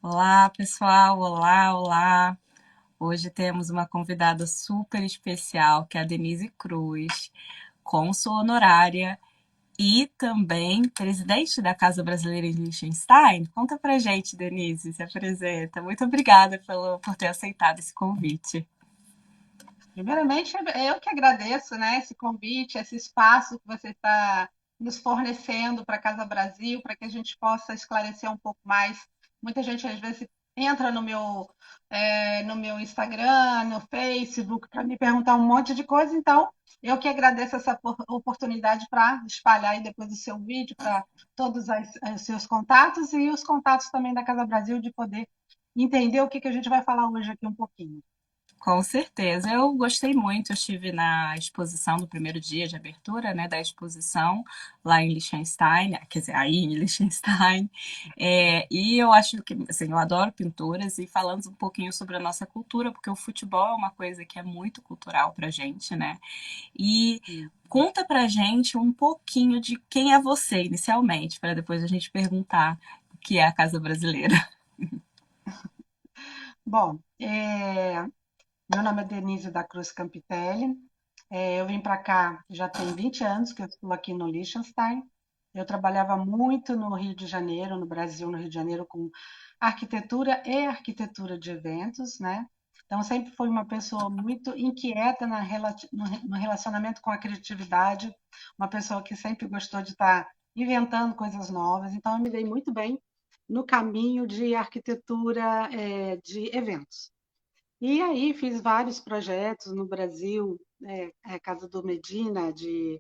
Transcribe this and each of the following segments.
Olá, pessoal. Olá, olá. Hoje temos uma convidada super especial, que é a Denise Cruz, cônsul honorária e também presidente da Casa Brasileira em Liechtenstein. Conta pra gente, Denise, se apresenta. Muito obrigada por ter aceitado esse convite. Primeiramente, eu que agradeço, né, esse convite, esse espaço que você está nos fornecendo para a Casa Brasil, para que a gente possa esclarecer um pouco mais. Muita gente, às vezes, entra no meu Instagram, no Facebook, para me perguntar um monte de coisa. Então, eu que agradeço essa oportunidade para espalhar aí depois o seu vídeo para todos os seus contatos e os contatos também da Casa Brasil, de poder entender o que que a gente vai falar hoje aqui um pouquinho. Com certeza, eu gostei muito. Eu estive na exposição do primeiro dia de abertura, né, da exposição lá em Liechtenstein, quer dizer, aí em Liechtenstein. E eu acho que, assim, eu adoro pinturas e falando um pouquinho sobre a nossa cultura, porque o futebol é uma coisa que é muito cultural pra gente, né? E conta pra gente um pouquinho de quem é você inicialmente, para depois a gente perguntar o que é a Casa Brasileira. Bom, meu nome é Denise da Cruz Campitelli. Eu vim para cá já tem 20 anos que eu estou aqui no Liechtenstein. Eu trabalhava muito no Rio de Janeiro, no Brasil, no Rio de Janeiro, com arquitetura e arquitetura de eventos, né? Então, sempre fui uma pessoa muito inquieta no relacionamento com a criatividade, uma pessoa que sempre gostou de estar inventando coisas novas. Então, eu me dei muito bem no caminho de arquitetura, de eventos. E aí fiz vários projetos no Brasil, Casa do Medina, de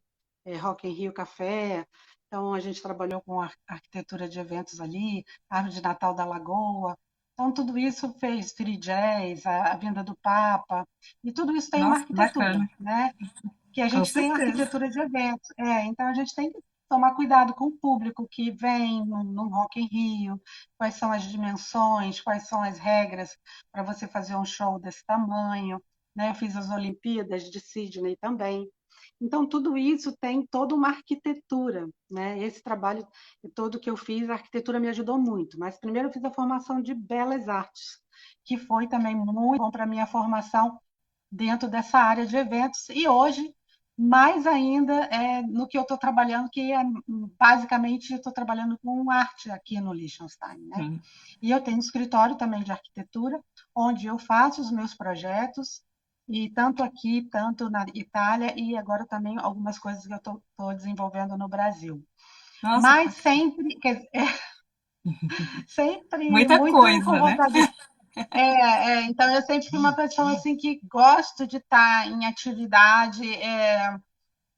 Rock in Rio Café. Então a gente trabalhou com arquitetura de eventos ali, Árvore de Natal da Lagoa. Então tudo isso fez free jazz, a vinda do Papa, e tudo isso tem uma Nossa, que arquitetura, bacana. né? Que a Com gente tem certeza. arquitetura de eventos. Então a gente tem que tomar cuidado com o público que vem no Rock in Rio, quais são as dimensões, quais são as regras para você fazer um show desse tamanho, né? Eu fiz as Olimpíadas de Sydney também. Então, tudo isso tem toda uma arquitetura, né? Esse trabalho todo que eu fiz, a arquitetura me ajudou muito. Mas primeiro eu fiz a formação de Belas Artes, que foi também muito bom para a minha formação dentro dessa área de eventos. E hoje, mais ainda, no que eu estou trabalhando, que é basicamente estou trabalhando com arte aqui no Liechtenstein, né? Sim. E eu tenho um escritório também de arquitetura, onde eu faço os meus projetos, e tanto aqui, tanto na Itália, e agora também algumas coisas que eu estou desenvolvendo no Brasil. Nossa, que Mas bacana. sempre, sempre Muita muito com coisa, né? vontade. Então eu sempre fui uma pessoa assim que gosto de estar em atividade.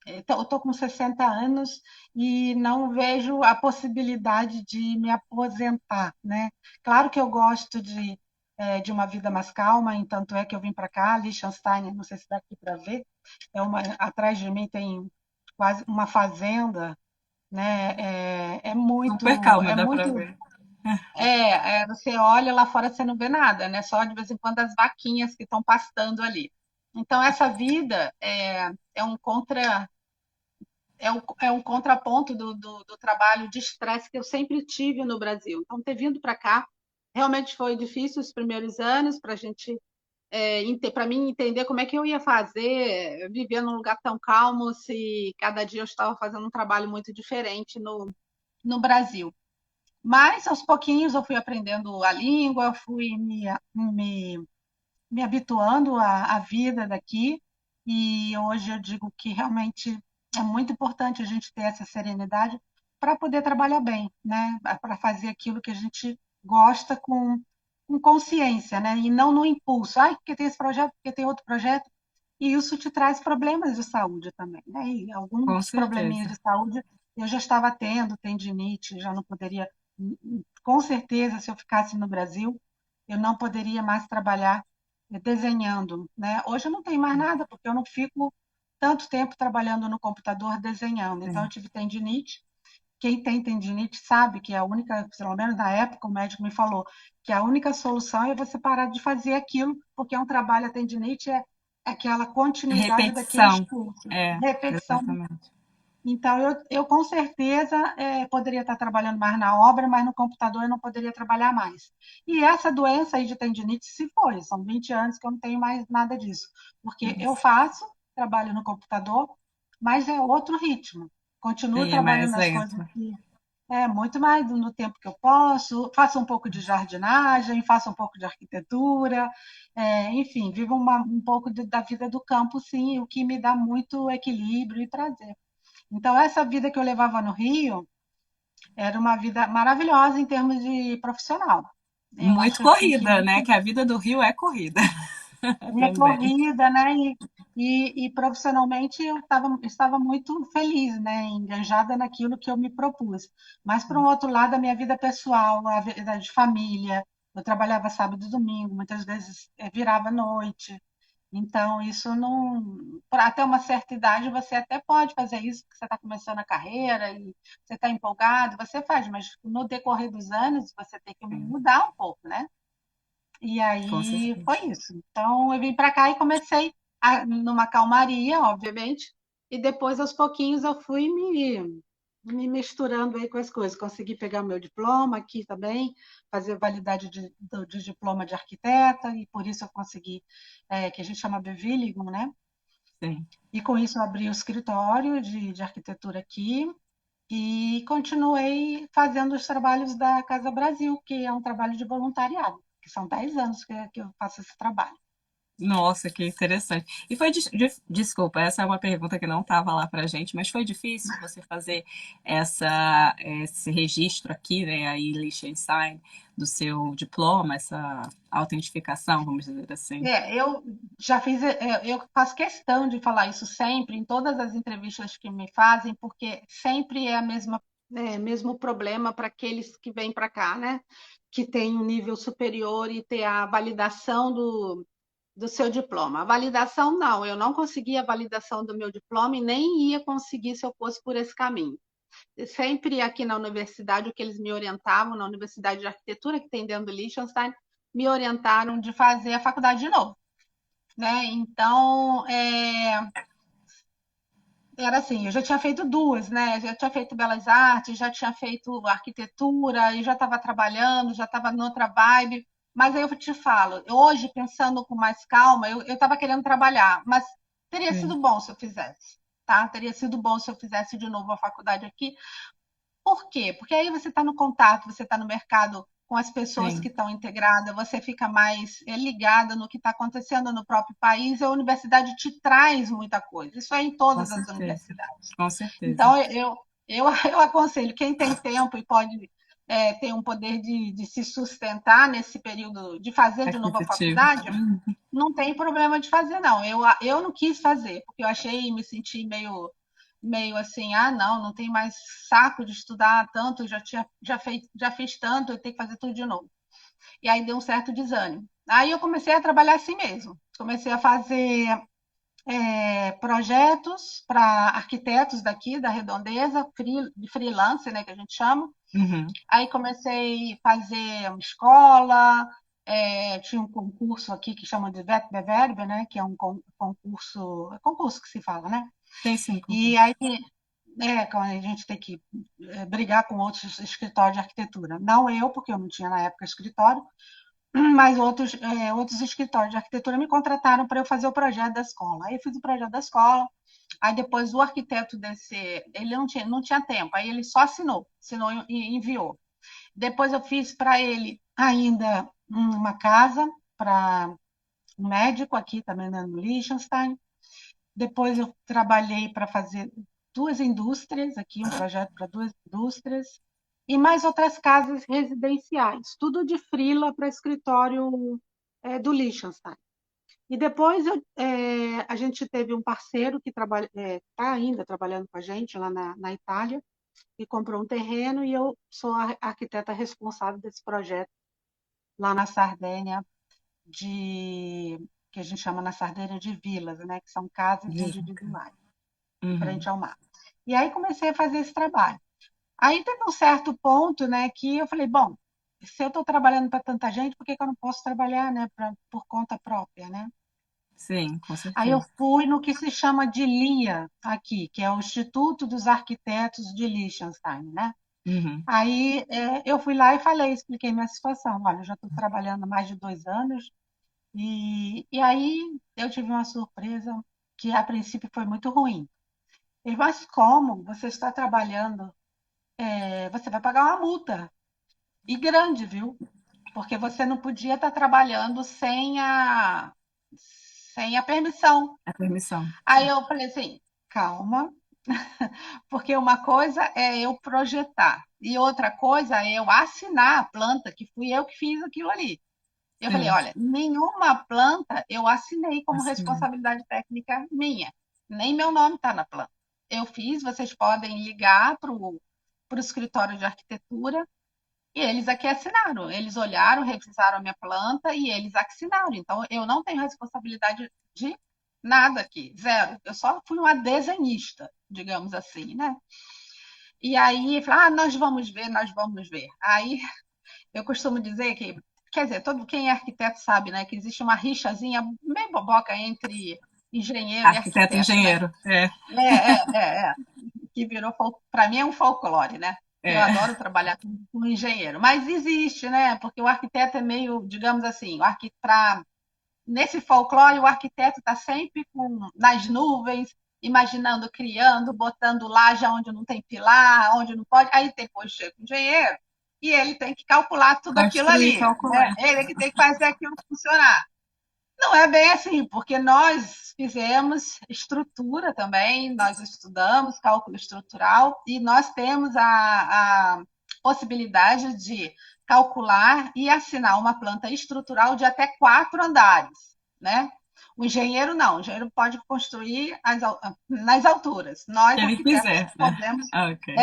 Eu estou com 60 anos e não vejo a possibilidade de me aposentar, né? Claro que eu gosto de uma vida mais calma, e tanto é que eu vim para cá, Liechtenstein, não sei se dá aqui para ver, atrás de mim tem quase uma fazenda, né? Super calma, É dá pra muito ver. você olha lá fora, você não vê nada, né? Só de vez em quando as vaquinhas que estão pastando ali. Então, essa vida é um contraponto do trabalho de estresse que eu sempre tive no Brasil. Então, ter vindo para cá realmente foi difícil os primeiros anos para a gente, para mim entender como é que eu ia fazer, viver num lugar tão calmo, se cada dia eu estava fazendo um trabalho muito diferente no Brasil. Mas, aos pouquinhos, eu fui aprendendo a língua, fui me habituando à vida daqui, e hoje eu digo que realmente é muito importante a gente ter essa serenidade para poder trabalhar bem, né? Para fazer aquilo que a gente gosta com consciência, né? E não no impulso. Ai, porque tem esse projeto, porque tem outro projeto. E isso te traz problemas de saúde também, né? E Com alguns probleminhas certeza. de saúde eu já estava tendo, tendinite, já não poderia, com certeza, se eu ficasse no Brasil, eu não poderia mais trabalhar desenhando, né? Hoje eu não tenho mais nada, porque eu não fico tanto tempo trabalhando no computador desenhando. Então eu Sim. tive tendinite. Quem tem tendinite sabe que a única, pelo menos na época, o médico me falou que a única solução é você parar de fazer aquilo, porque é um trabalho, a tendinite é aquela continuidade daquele Repetição. esforço, É, repetição. exatamente. Então, eu com certeza poderia estar trabalhando mais na obra, mas no computador eu não poderia trabalhar mais. E essa doença aí de tendinite se foi, são 20 anos que eu não tenho mais nada disso, porque eu Nossa. faço, trabalho no computador, mas é outro ritmo. Continuo Sim, é trabalhando mais nas coisas lento. que muito mais no tempo que eu posso, faço um pouco de jardinagem, faço um pouco de arquitetura, enfim, vivo um pouco da vida do campo, sim, o que me dá muito equilíbrio e prazer. Então, essa vida que eu levava no Rio era uma vida maravilhosa em termos de profissional. Eu acho Muito que eu fiquei corrida, né? muito Que a vida do Rio é corrida também. recorrida, né? E profissionalmente estava muito feliz, né? Engajada naquilo que eu me propus. Mas, por um outro lado, a minha vida pessoal, a vida de família, eu trabalhava sábado e domingo, muitas vezes virava noite. Então, isso não. Até uma certa idade, você até pode fazer isso, porque você está começando a carreira e você está empolgado, você faz, mas no decorrer dos anos, você tem que Sim, mudar um pouco, né? E com aí certeza. foi isso. Então, eu vim para cá e comecei numa calmaria, obviamente, e depois, aos pouquinhos, eu fui me misturando aí com as coisas. Consegui pegar meu diploma aqui também, fazer validade de diploma de arquiteta, e por isso eu consegui, que a gente chama Bewilligung, né? Sim. E com isso eu abri o escritório de arquitetura aqui e continuei fazendo os trabalhos da Casa Brasil, que é um trabalho de voluntariado, que são 10 anos que eu faço esse trabalho. Nossa, que interessante. E foi, desculpa, essa é uma pergunta que não estava lá pra gente, mas foi difícil você fazer esse registro aqui, né, aí em Liechtenstein, do seu diploma, essa autentificação, vamos dizer assim. Eu já fiz, eu faço questão de falar isso sempre, em todas as entrevistas que me fazem, porque sempre é a mesma, mesmo problema para aqueles que vêm para cá, né? Que tem um nível superior e ter a validação do seu diploma. A validação, não, eu não consegui a validação do meu diploma e nem ia conseguir se eu fosse por esse caminho. Sempre aqui na universidade, o que eles me orientavam, na Universidade de Arquitetura, que tem dentro do Liechtenstein, me orientaram de fazer a faculdade de novo, né? Então, era assim, eu já tinha feito duas, né? Já tinha feito Belas Artes, já tinha feito arquitetura, e já estava trabalhando, já estava noutra vibe. Mas aí eu te falo, hoje, pensando com mais calma, eu estava querendo trabalhar, mas teria Sim, sido bom se eu fizesse, tá? Teria sido bom se eu fizesse de novo a faculdade aqui. Por quê? Porque aí você está no contato, você está no mercado com as pessoas que sim, estão integradas, você fica mais ligada no que está acontecendo no próprio país, a universidade te traz muita coisa. Isso é em com todas as certeza, universidades. com certeza. Então, eu aconselho, quem tem tempo e pode ter um poder de se sustentar nesse período, de fazer de novo a Aquisitivo. faculdade, não tem problema de fazer, não. Eu não quis fazer, porque eu achei, me senti meio assim, ah, não, não tem mais saco de estudar tanto, já fiz tanto, eu tenho que fazer tudo de novo. E aí deu um certo desânimo. Aí eu comecei a trabalhar assim mesmo. Comecei a fazer projetos para arquitetos daqui da Redondeza, de freelance, né, que a gente chama. Uhum. Aí comecei a fazer uma escola, tinha um concurso aqui que chama de Wettbewerbe, né, que é um concurso que se fala, né? Tem sim, E concurso. aí quando a gente tem que brigar com outros escritórios de arquitetura. Não eu, porque eu não tinha na época escritório, mas outros escritórios de arquitetura me contrataram para eu fazer o projeto da escola. Aí eu fiz o projeto da escola, aí depois o arquiteto ele não tinha tempo, aí ele só assinou e enviou. Depois eu fiz para ele ainda uma casa para um médico aqui também no Liechtenstein. Depois eu trabalhei para fazer duas indústrias, aqui um projeto para duas indústrias, e mais outras casas residenciais, tudo de freela para escritório do Liechtenstein. E depois a gente teve um parceiro que está ainda trabalhando com a gente lá na Itália, e comprou um terreno, e eu sou a arquiteta responsável desse projeto lá na Sardenha, que a gente chama na Sardenha de vilas, né, que são casas Mesmo. individuais em Uhum. frente ao mar. E aí comecei a fazer esse trabalho. Aí teve um certo ponto, né, que eu falei, bom, se eu estou trabalhando para tanta gente, por que, que eu não posso trabalhar, né, por conta própria, né? Sim, com Aí eu certeza. fui no que se chama de LIA aqui, que é o Instituto dos Arquitetos de Liechtenstein, né? Uhum. Aí eu fui lá e falei, expliquei minha situação. Olha, eu já estou trabalhando há mais de 2 anos e aí eu tive uma surpresa que a princípio foi muito ruim. Ele, mas como você está trabalhando? Você vai pagar uma multa. E grande, viu? Porque você não podia estar trabalhando sem a permissão. A permissão. Aí eu falei assim, calma, porque uma coisa é eu projetar e outra coisa é eu assinar a planta, que fui eu que fiz aquilo ali. Eu falei, Sim, olha, nenhuma planta eu assinei como assim. responsabilidade técnica minha, nem meu nome está na planta. Eu fiz, vocês podem ligar para o escritório de arquitetura e eles aqui assinaram. Eles olharam, revisaram a minha planta e eles assinaram. Então, eu não tenho responsabilidade de nada aqui, zero. Eu só fui uma desenhista, digamos assim, né? E aí, falar, nós vamos ver, nós vamos ver. Aí, eu costumo dizer que, quer dizer, todo quem é arquiteto sabe, né, que existe uma rixazinha bem boboca entre engenheiro e Arquiteto e arquiteto, né? engenheiro. É, Que virou, para mim, é um folclore, né? Eu é. adoro trabalhar com engenheiro, mas existe, né? Porque o arquiteto é meio, digamos assim, nesse folclore, o arquiteto está sempre nas nuvens, imaginando, criando, botando laje onde não tem pilar, onde não pode. Aí depois chega o engenheiro e ele tem que calcular tudo aquilo Construir, ali, né? calcular. Ele é que tem que fazer aquilo funcionar. Não é bem assim, porque nós fizemos estrutura também, nós estudamos cálculo estrutural e nós temos a possibilidade de calcular e assinar uma planta estrutural de até 4 andares, né? O engenheiro não, o engenheiro pode construir nas alturas. Se Nós, ele arquitetos, quiser, né? podemos. Ah, ok.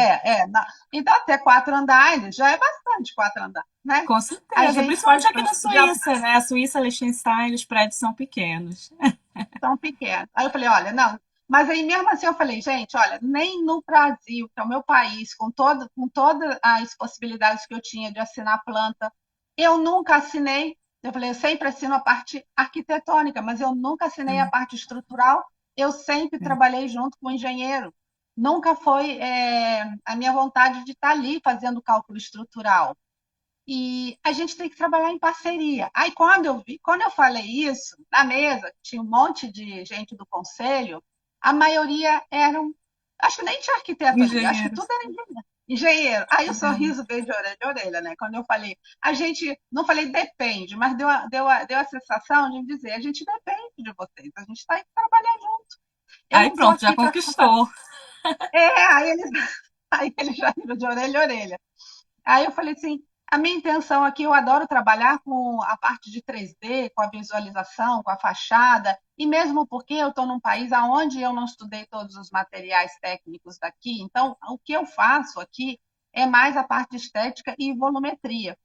Então, até 4 andares já é bastante 4 andares, né? Com A certeza, gente principalmente pode aqui na já Suíça, né? A Suíça, Liechtenstein, os prédios são pequenos. tão pequeno. Aí eu falei, olha, não. Mas aí mesmo assim eu falei, gente, olha, nem no Brasil, que é o meu país, com todas as possibilidades que eu tinha de assinar planta, eu nunca assinei. Eu falei, eu sempre assino a parte arquitetônica, mas eu nunca assinei a Sim, parte estrutural. Eu sempre sim. trabalhei junto com o engenheiro. Nunca foi a minha vontade de estar ali fazendo cálculo estrutural. E a gente tem que trabalhar em parceria. Aí quando eu falei isso na mesa, tinha um monte de gente do conselho, a maioria eram, acho que nem tinha arquiteto ali, acho que Engenheiros. tudo era engenheiro. Engenheiro. Aí o sorriso veio de orelha, né? Quando eu falei, a gente, não falei depende, mas deu a sensação de dizer, a gente depende de vocês, a gente está aí para trabalhar junto. Eu Aí não estou pronto, já aqui para ficar fazendo. conquistou. Aí eles, aí eles já viram de orelha a orelha. Aí eu falei assim, a minha intenção aqui, eu adoro trabalhar com a parte de 3D, com a visualização, com a fachada, e mesmo porque eu estou num país onde eu não estudei todos os materiais técnicos daqui, então o que eu faço aqui é mais a parte estética e volumetria.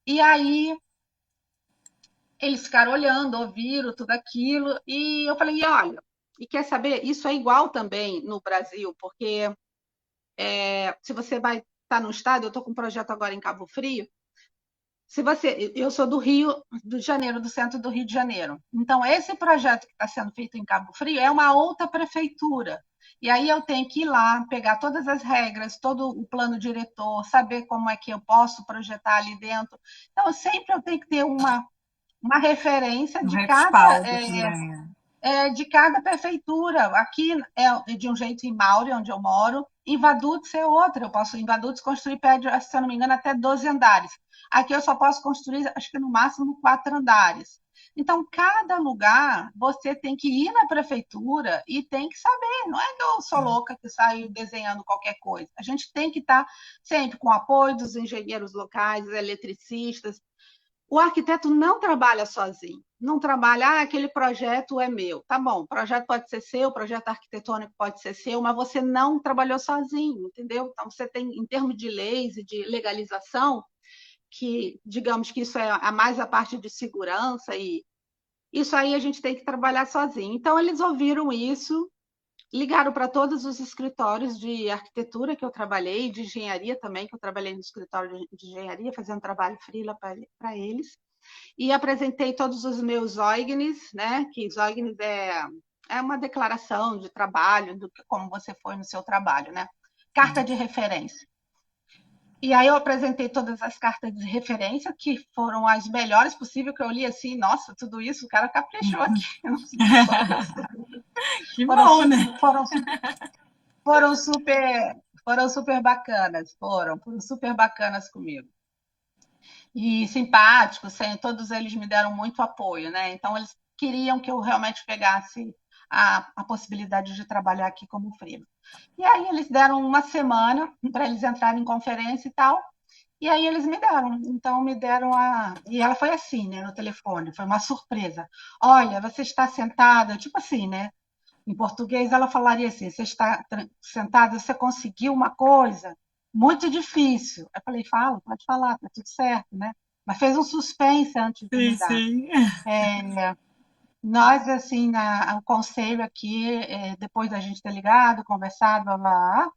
E aí eles ficaram olhando, ouviram tudo aquilo, e eu falei, olha, e quer saber, isso é igual também no Brasil, porque se você vai estar no estado, eu estou com um projeto agora em Cabo Frio. Se você, eu sou do Rio de Janeiro, do centro do Rio de Janeiro. Então, esse projeto que está sendo feito em Cabo Frio é uma outra prefeitura. E aí eu tenho que ir lá, pegar todas as regras, todo o plano diretor, saber como é que eu posso projetar ali dentro. Então, sempre eu tenho que ter uma referência Um de cada respaldo também. de cada prefeitura. Aqui é de um jeito em Maure, onde eu moro, em Vaduz é outra. Eu posso, em Vaduz, construir prédio, se eu não me engano, até 12 andares. Aqui eu só posso construir, acho que no máximo, 4 andares. Então, cada lugar você tem que ir na prefeitura e tem que saber. Não é que eu sou louca que saio desenhando qualquer coisa. A gente tem que estar sempre com o apoio dos engenheiros locais, eletricistas, o arquiteto não trabalha sozinho, não trabalha, aquele projeto é meu. Tá bom, o projeto pode ser seu, o projeto arquitetônico pode ser seu, mas você não trabalhou sozinho, entendeu? Então, você tem, em termos de leis e de legalização, que digamos que isso é a mais a parte de segurança, e isso aí a gente tem que trabalhar sozinho. Então, eles ouviram isso, ligaram para todos os escritórios de arquitetura que eu trabalhei, de engenharia também, que eu trabalhei no escritório de engenharia, fazendo trabalho freela para eles. e apresentei todos os meus Zeugnis, né? Que Zeugnis é uma declaração de trabalho, como você foi no seu trabalho, né? Carta de referência. E aí eu apresentei todas as cartas de referência, que foram as melhores possível, que eu li assim, nossa, tudo isso, o cara caprichou aqui. Que Foram bom, né? super, foram, foram super, foram super bacanas, foram super bacanas comigo. E simpáticos, todos eles me deram muito apoio, né? Então eles queriam que eu realmente pegasse a possibilidade de trabalhar aqui como freela. E aí eles deram uma semana para eles entrarem em conferência e tal. E aí eles me deram. Então me deram a. E ela foi assim, né, no telefone, foi uma surpresa. Olha, você está sentada, tipo assim, né? Em português, ela falaria assim: você está sentada, você conseguiu uma coisa muito difícil. Eu falei: fala, pode falar, tá tudo certo, né? Mas fez um suspense antes de Sim, me dar. sim. Nós, assim, o conselho aqui, depois da gente ter ligado, conversado, lá,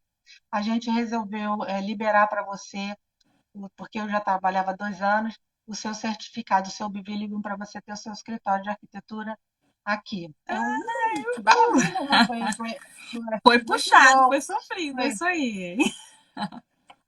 a gente resolveu liberar para você, porque eu já trabalhava 2 anos, o seu certificado, o seu bivilíngue, para você ter o seu escritório de arquitetura aqui. Eu, que maravilha, né? Foi Foi muito puxado, bom. foi sofrido, é Foi. isso aí.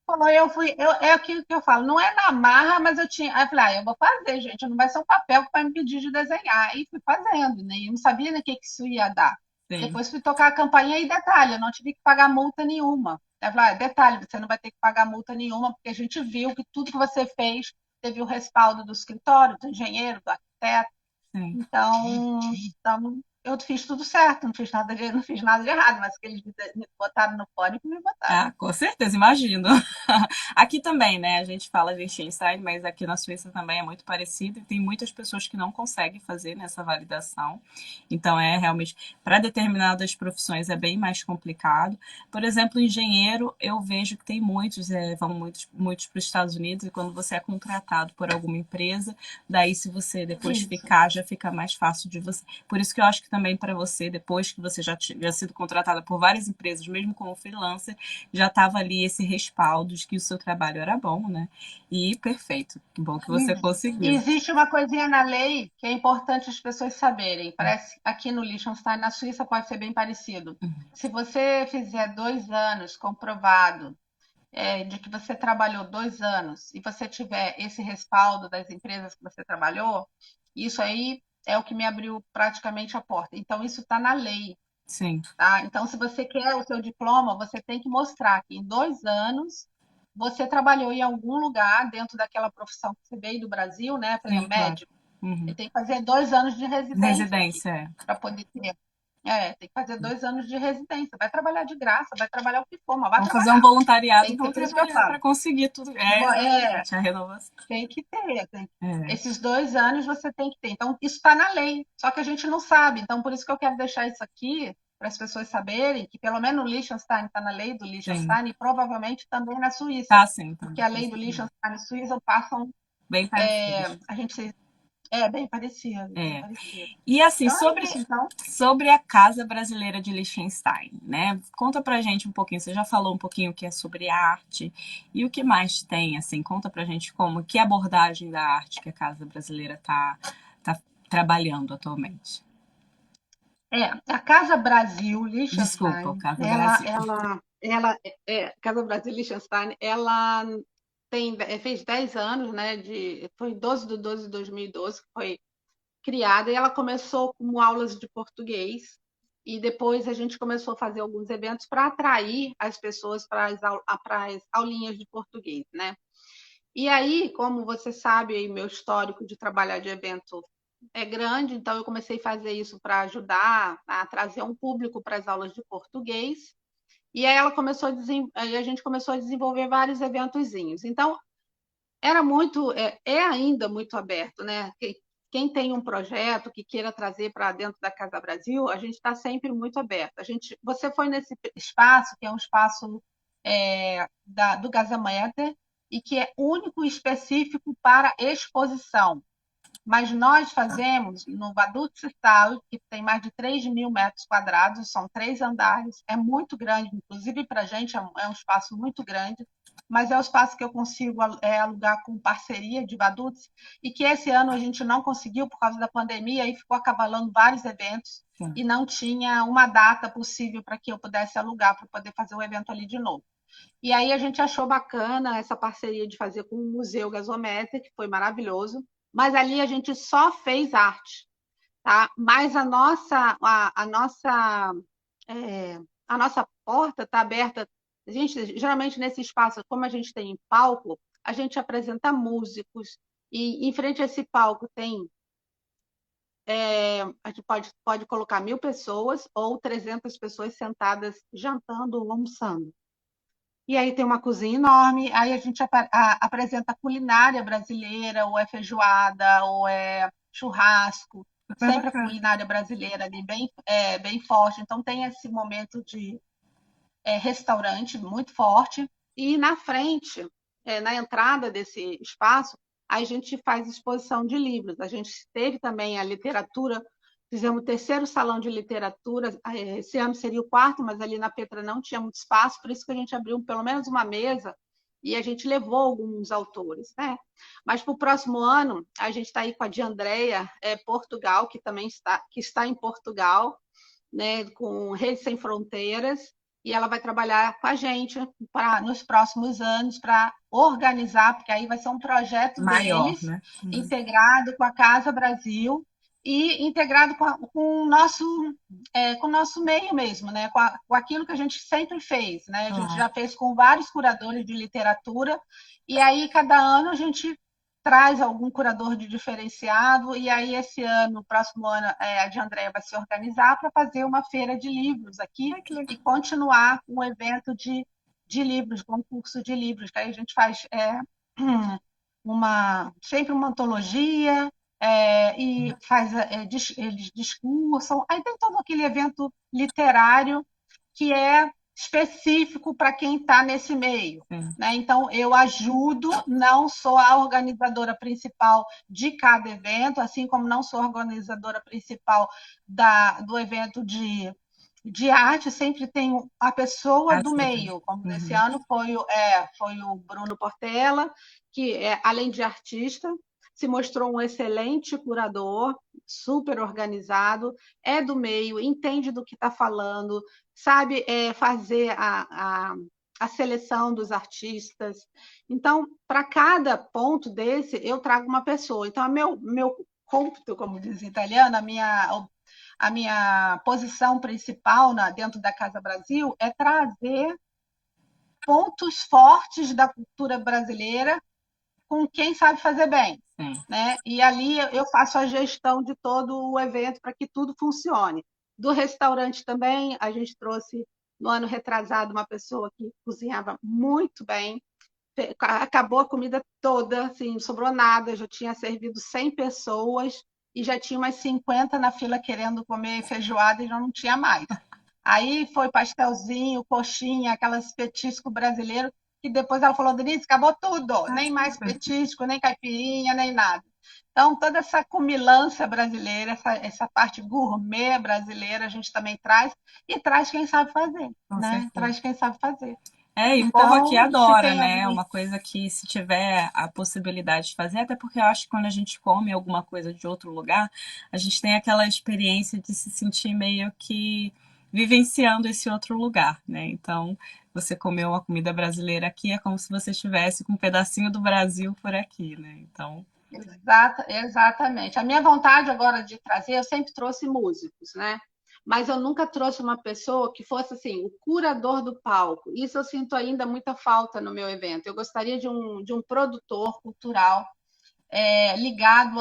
Falou, é aquilo que eu falo, não é na marra, mas eu tinha. Aí eu falei, eu vou fazer, gente, não vai ser um papel que vai me pedir de desenhar. E fui fazendo, né? Eu não sabia nem o que isso ia dar. Sim, Depois fui tocar a campainha e detalhe, eu não tive que pagar multa nenhuma. Eu falei, detalhe, você não vai ter que pagar multa nenhuma, porque a gente viu que tudo que você fez teve o respaldo do escritório, do engenheiro, do arquiteto. sim. Então eu fiz tudo certo, não fiz nada de errado, mas que eles me botaram no pânico, me botaram. Ah, com certeza, imagino. Aqui também, né? A gente fala de Liechtenstein, mas aqui na Suíça também é muito parecido e tem muitas pessoas que não conseguem fazer nessa validação. Então, é realmente, para determinadas profissões é bem mais complicado. Por exemplo, engenheiro, eu vejo que tem muitos, vão muitos para os Estados Unidos e quando você é contratado por alguma empresa, daí se você depois Isso. ficar, já fica mais fácil de você. Por isso que eu acho que também para você, depois que você já tiver sido contratada por várias empresas, mesmo como freelancer, já estava ali esse respaldo de que o seu trabalho era bom, né? E perfeito, que bom que você E conseguiu. existe uma coisinha na lei que é importante as pessoas saberem. Parece aqui no Liechtenstein, na Suíça pode ser bem parecido. Se você fizer 2 anos comprovado de que você trabalhou 2 anos e você tiver esse respaldo das empresas que você trabalhou, isso aí é o que me abriu praticamente a porta. Então, isso está na lei. Sim, Tá? Então, se você quer o seu diploma, você tem que mostrar que em 2 anos você trabalhou em algum lugar dentro daquela profissão que você veio do Brasil, né? Por sim, exemplo, claro. médico. Uhum. Ele tem que fazer 2 anos de residência aqui Residência, é. para poder ter. Tem que fazer 2 anos de residência. Vai trabalhar de graça, vai trabalhar o que for, mas vai Vamos fazer um trabalhar. voluntariado, Tem que ter, vamos por isso que eu trabalhar falo. para conseguir tudo. É, É, exatamente, a renovação. tem que ter. É, Esses 2 anos você tem que ter. Então, isso está na lei, só que a gente não sabe. Então, por isso que eu quero deixar isso aqui, para as pessoas saberem que, pelo menos, o Liechtenstein está na lei do sim. Liechtenstein e provavelmente também na Suíça, Tá sim, porque também. a lei do Liechtenstein e Suíça passam. Bem parecidas. A gente é bem parecido, bem É. parecido. E assim, Então, é isso. Então, sobre a Casa Brasileira de Liechtenstein, né? Conta pra gente um pouquinho, você já falou um pouquinho o que é sobre arte e o que mais tem, assim, conta pra gente como, que abordagem da arte que a Casa Brasileira tá trabalhando atualmente. A Casa Brasil Desculpa, Liechtenstein, Casa Brasil. Casa Brasil Liechtenstein, ela fez 10 anos, né? Foi 12 de 12 de 2012 que foi criada, e ela começou como aulas de português, e depois a gente começou a fazer alguns eventos para atrair as pessoas para as aulinhas de português, né? E aí, como você sabe, aí, meu histórico de trabalhar de evento é grande, então eu comecei a fazer isso para ajudar a trazer um público para as aulas de português. E aí aí a gente começou a desenvolver vários eventozinhos. Então, é ainda muito aberto, né? Quem tem um projeto que queira trazer para dentro da Casa Brasil, a gente está sempre muito aberto. Você foi nesse espaço, que é um espaço do Gasameta, e que é único e específico para exposição. Mas nós fazemos no Vaduz-Stal, que tem mais de 3.000 metros quadrados, são 3 andares, é muito grande, inclusive para a gente é um espaço muito grande. mas é o espaço que eu consigo alugar com parceria de Vaduz, e que esse ano a gente não conseguiu por causa da pandemia, e ficou acavalando vários eventos, Sim. e não tinha uma data possível para que eu pudesse alugar, para poder fazer o evento ali de novo. E aí a gente achou bacana essa parceria de fazer com o Museu Gasometer, que foi maravilhoso, mas ali a gente só fez arte, tá? Mas é, a nossa porta está aberta. A gente, geralmente, nesse espaço, como a gente tem palco, a gente apresenta músicos, e em frente a esse palco tem. A gente pode colocar 1.000 pessoas ou 300 pessoas sentadas jantando ou almoçando. E aí tem uma cozinha enorme, aí a gente apresenta culinária brasileira, ou é feijoada, ou é churrasco, Super sempre a bacana. culinária brasileira ali bem forte. Então tem esse momento de restaurante muito forte, e na frente, na entrada desse espaço, a gente faz exposição de livros. A gente teve também a literatura, fizemos o terceiro salão de literatura, esse ano seria o quarto, mas ali na Petra não tinha muito espaço, por isso que a gente abriu pelo menos uma mesa e a gente levou alguns autores, né? Mas para o próximo ano, a gente está aí com a de Andrea, Portugal, que também está em Portugal, né, com Rede Sem Fronteiras, e ela vai trabalhar com a gente nos próximos anos para organizar, porque aí vai ser um projeto Maior, deles, né? Uhum. integrado com a Casa Brasil e integrado com o nosso meio mesmo, né? Com aquilo que a gente sempre fez, né? A gente Claro. já fez com vários curadores de literatura, e aí cada ano a gente traz algum curador de diferenciado, e aí esse ano, próximo ano, a de Andréia vai se organizar para fazer uma feira de livros aqui Ai, que legal. e continuar com um evento de livros, concurso de livros, que aí a gente faz sempre uma antologia, e eles discursam, aí tem todo aquele evento literário que é específico para quem está nesse meio. Sim. Né? Então, eu ajudo, não sou a organizadora principal de cada evento, assim como não sou a organizadora principal do evento de arte, sempre tenho a pessoa Ah, do sim. meio, como nesse Uhum. ano foi o Bruno Portela, que, além de artista, se mostrou um excelente curador, super organizado, é do meio, entende do que está falando, sabe fazer a seleção dos artistas. Então, para cada ponto desse, eu trago uma pessoa. Então, meu compito, como diz em italiano, a minha posição principal dentro da Casa Brasil é trazer pontos fortes da cultura brasileira com quem sabe fazer bem. Sim. Né? E ali eu faço a gestão de todo o evento para que tudo funcione. Do restaurante também, a gente trouxe no ano retrasado uma pessoa que cozinhava muito bem, acabou a comida toda, assim, não sobrou nada, já tinha servido 100 pessoas e já tinha umas 50 na fila querendo comer feijoada e já não tinha mais. Aí foi pastelzinho, coxinha, aquelas petisco brasileiro, que depois ela falou, Denise, acabou tudo, Ah, nem mais super. petisco, nem caipirinha, nem nada. Então, toda essa comilança brasileira, essa parte gourmet brasileira, a gente também traz, e traz quem sabe fazer, Com né? certeza. Traz quem sabe fazer. É, e o povo aqui Então, se adora, tem né? É algum. uma coisa que, se tiver a possibilidade de fazer, até porque eu acho que quando a gente come alguma coisa de outro lugar, a gente tem aquela experiência de se sentir meio que vivenciando esse outro lugar, né? Então, você comer uma comida brasileira aqui é como se você estivesse com um pedacinho do Brasil por aqui, né? Então, Exatamente. A minha vontade agora de trazer, eu sempre trouxe músicos, né? Mas eu nunca trouxe uma pessoa que fosse assim, o curador do palco. Isso eu sinto ainda muita falta no meu evento. Eu gostaria de um produtor cultural ligado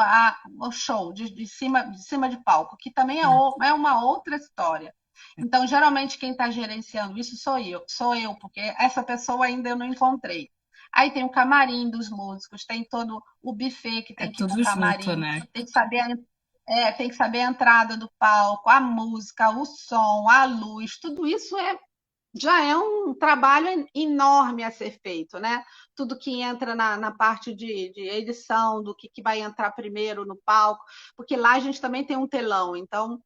ao show, de cima de palco, que também é uma outra história. Então, geralmente, quem está gerenciando isso sou eu, porque essa pessoa ainda eu não encontrei. Aí tem o camarim dos músicos, tem todo o buffet que é tem que ir para o tudo junto, camarim, né? tem que saber a entrada do palco, a música, o som, a luz, tudo isso já é um trabalho enorme a ser feito, né? Tudo que entra na parte de edição, do que vai entrar primeiro no palco, porque lá a gente também tem um telão, então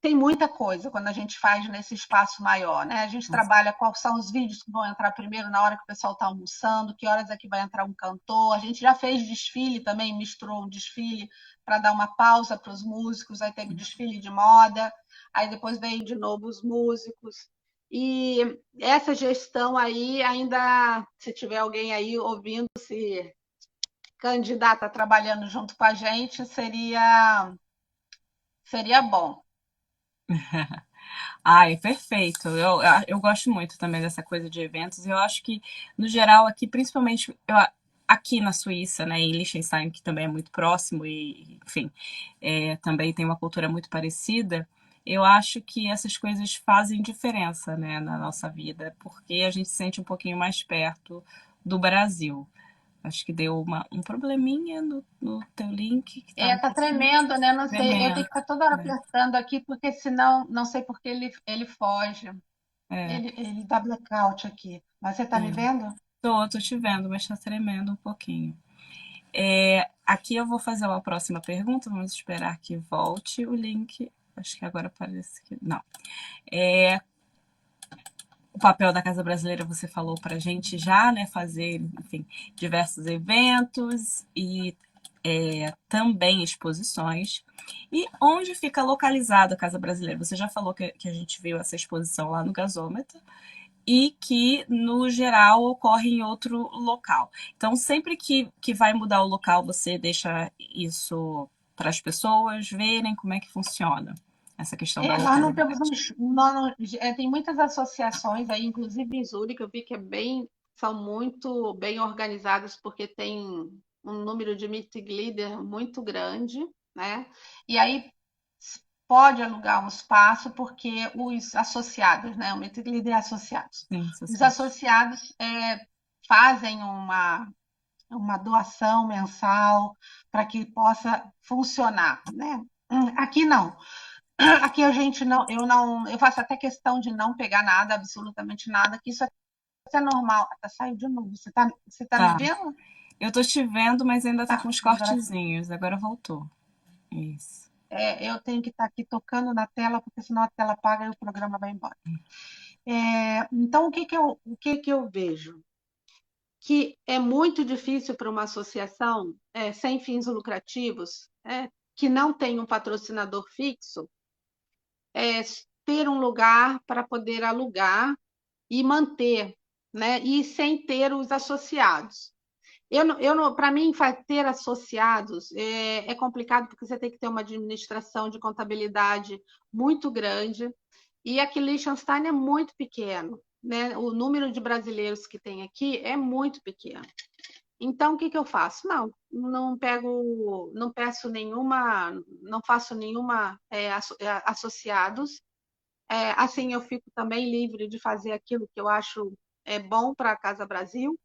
tem muita coisa quando a gente faz nesse espaço maior, né? A gente trabalha quais são os vídeos que vão entrar primeiro na hora que o pessoal está almoçando, que horas é que vai entrar um cantor. A gente já fez desfile também, misturou um desfile para dar uma pausa para os músicos, aí teve desfile de moda, aí depois veio de novo os músicos. E essa gestão aí, ainda, se tiver alguém aí ouvindo, se candidata trabalhando junto com a gente, seria bom. Ai, perfeito. Eu gosto muito também dessa coisa de eventos. Eu acho que, no geral, aqui, principalmente aqui na Suíça, né, em Liechtenstein, que também é muito próximo e, enfim, também tem uma cultura muito parecida, eu acho que essas coisas fazem diferença, né, na nossa vida, porque a gente se sente um pouquinho mais perto do Brasil. Acho que deu um probleminha no teu link que estava Tá tremendo, né? Não sei, eu tenho tremendo. que estar toda hora apertando aqui, porque senão, não sei porque ele foge. É, Ele dá blackout aqui. Mas você tá me é. vendo? Tô te vendo, mas tá tremendo um pouquinho. Aqui eu vou fazer uma próxima pergunta, vamos esperar que volte o link. Acho que agora parece que. Não. O papel da Casa Brasileira você falou pra gente já, né? Fazer, enfim, diversos eventos e também exposições. E onde fica localizada a Casa Brasileira? Você já falou que a gente viu essa exposição lá no Gasômetro e que, no geral, ocorre em outro local. Então, sempre que vai mudar o local, você deixa isso para as pessoas verem como é que funciona essa questão da Nós não temos localidade. tem muitas associações aí, inclusive em Zurique, eu vi que são muito bem organizadas, porque tem um número de Mitglieder muito grande, né? E aí pode alugar um espaço, porque os associados, né? O Mitglieder é associados. Sim, Os social. associados fazem uma doação mensal para que possa funcionar, né? Aqui não. Aqui a gente não, eu faço até questão de não pegar nada, absolutamente nada, que isso é normal. Tá, saiu de novo. Você tá me Tá. vendo? Eu tô te vendo, mas ainda tá com Tá, uns agora cortezinhos. Agora voltou. Isso. eu tenho que estar aqui tocando na tela, porque senão a tela apaga e o programa vai embora. Então, o que que eu vejo? Que é muito difícil para uma associação sem fins lucrativos, que não tem um patrocinador fixo, é, ter um lugar para poder alugar e manter, né? E sem ter os associados. Para mim, ter associados é complicado, porque você tem que ter uma administração de contabilidade muito grande, e aqui Liechtenstein é muito pequeno, né? O número de brasileiros que tem aqui é muito pequeno. Então, o que que eu faço? Não pego, não peço nenhuma, não faço nenhuma associados. Assim, eu fico também livre de fazer aquilo que eu acho bom para a Casa Brasil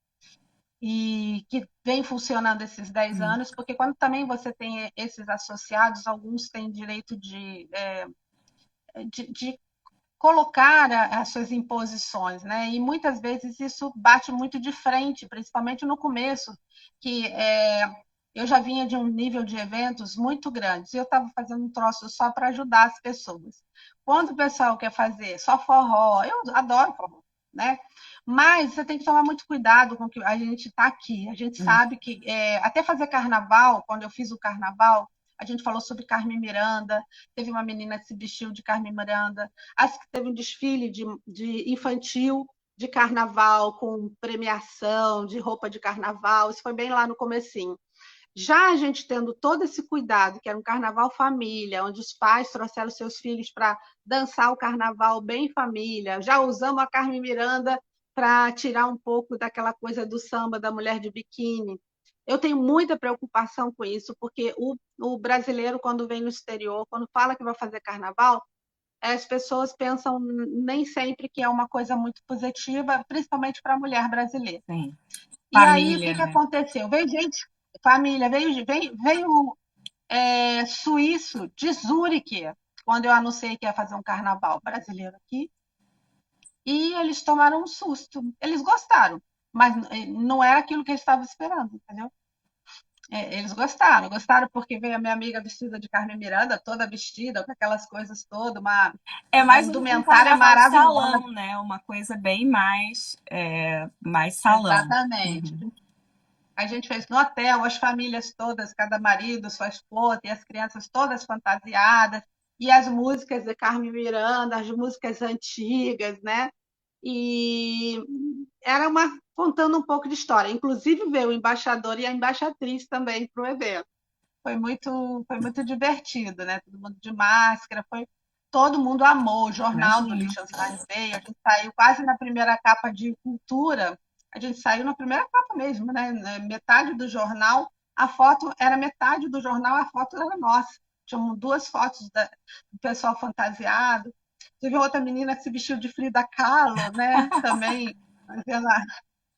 e que vem funcionando esses 10 Sim. anos, porque quando também você tem esses associados, alguns têm direito de colocar as suas imposições, né? E muitas vezes isso bate muito de frente, principalmente no começo, que eu já vinha de um nível de eventos muito grandes e eu estava fazendo um troço só para ajudar as pessoas. Quando o pessoal quer fazer só forró, eu adoro forró, né? Mas você tem que tomar muito cuidado com que a gente está aqui. A gente Hum. sabe que até fazer carnaval, quando eu fiz o carnaval, a gente falou sobre Carmen Miranda, teve uma menina que se vestiu de Carmen Miranda, acho que teve um desfile de infantil de carnaval, com premiação de roupa de carnaval, isso foi bem lá no comecinho. Já a gente tendo todo esse cuidado, que era um carnaval família, onde os pais trouxeram seus filhos para dançar o carnaval bem família, já usamos a Carmen Miranda para tirar um pouco daquela coisa do samba da mulher de biquíni. Eu tenho muita preocupação com isso, porque o brasileiro, quando vem no exterior, quando fala que vai fazer carnaval, as pessoas pensam nem sempre que é uma coisa muito positiva, principalmente para a mulher brasileira. Sim. E aí, o que Família, que né? aconteceu? Veio gente, família, veio suíço de Zurique, quando eu anunciei que ia fazer um carnaval brasileiro aqui, e eles tomaram um susto. Eles gostaram, mas não era aquilo que eles estavam esperando, entendeu? Eles gostaram porque veio a minha amiga vestida de Carmen Miranda, toda vestida, com aquelas coisas todas, É uma mais um indumentária carnaval de maravilhosa. salão, né? Uma coisa bem mais, mais salão. Exatamente. Uhum. A gente fez no hotel, as famílias todas, cada marido, sua esposa, e as crianças todas fantasiadas, e as músicas de Carmen Miranda, as músicas antigas, né? E era uma contando um pouco de história. Inclusive veio o embaixador e a embaixatriz também para o evento. Foi muito divertido, né? Todo mundo de máscara, todo mundo amou. O jornal do Imagina. Liechtenstein veio, a gente saiu quase na primeira capa de cultura, a gente saiu na primeira capa mesmo, né? Metade do jornal, a foto era metade do jornal, a foto era nossa. Tinham duas fotos do pessoal fantasiado. Teve outra menina que se vestiu de Frida Kahlo, né? Também,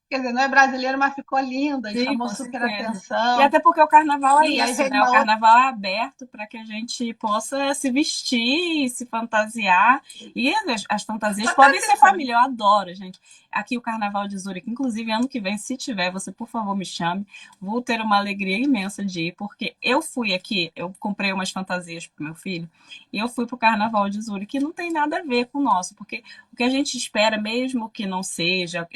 quer dizer, não é brasileira, mas ficou linda e Sim, chamou com super certeza. E atenção. até porque o carnaval é E aí isso, veio né? O uma outra. carnaval é aberto para que a gente possa se vestir, se fantasiar. E as fantasias podem ser Fantasia. família, eu adoro, gente. Aqui o Carnaval de Zurique, inclusive ano que vem, se tiver, você por favor me chame. Vou ter uma alegria imensa de ir, porque eu fui aqui, eu comprei umas fantasias pro meu filho, e eu fui pro Carnaval de Zurique, que não tem nada a ver com o nosso, porque o que a gente espera, mesmo que não seja,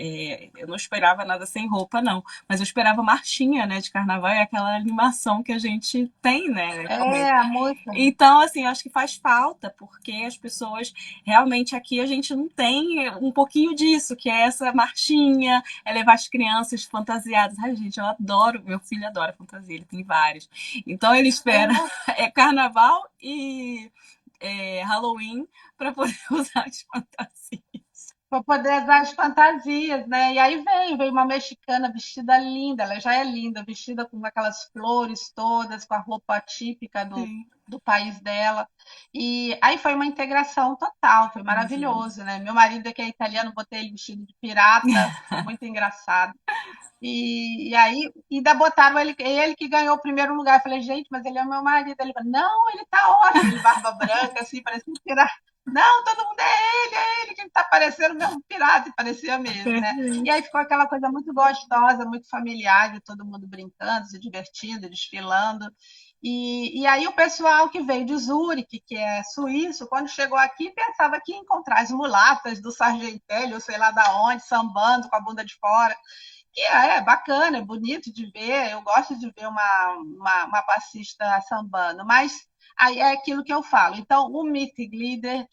eu não esperava nada sem roupa, não. Mas eu esperava marchinha, né, de carnaval e aquela animação que a gente tem, né, É, a música. então, assim, acho que faz falta, porque as pessoas realmente aqui a gente não tem um pouquinho disso, que é essa marchinha, é levar as crianças fantasiadas. Ai, gente, eu adoro, meu filho adora fantasia, ele tem vários. Então ele É, espera carnaval e Halloween para poder usar as fantasias. para poder usar as fantasias, né? E aí veio uma mexicana vestida linda, ela já é linda, vestida com aquelas flores todas, com a roupa típica Sim, do país dela. E aí foi uma integração total, foi maravilhoso. maravilhoso, né? Meu marido, que é italiano, botei ele vestido de pirata, foi muito engraçado. E aí, ainda botaram ele que ganhou o primeiro lugar. Eu falei, gente, mas ele é meu marido. Ele falou, não, ele tá ótimo. Ele, barba branca, assim, parecia um pirata. Não, todo mundo é ele que tá parecendo mesmo um pirata, e parecia mesmo, né? E aí ficou aquela coisa muito gostosa, muito familiar, de todo mundo brincando, se divertindo, desfilando. E aí o pessoal que veio de Zurique, que é suíço, quando chegou aqui, pensava que ia encontrar as mulatas do Sargentelli, ou sei lá da onde, sambando com a bunda de fora. Que é bacana, é bonito de ver, eu gosto de ver uma passista sambando, mas aí é aquilo que eu falo. Então, o Meet Glider,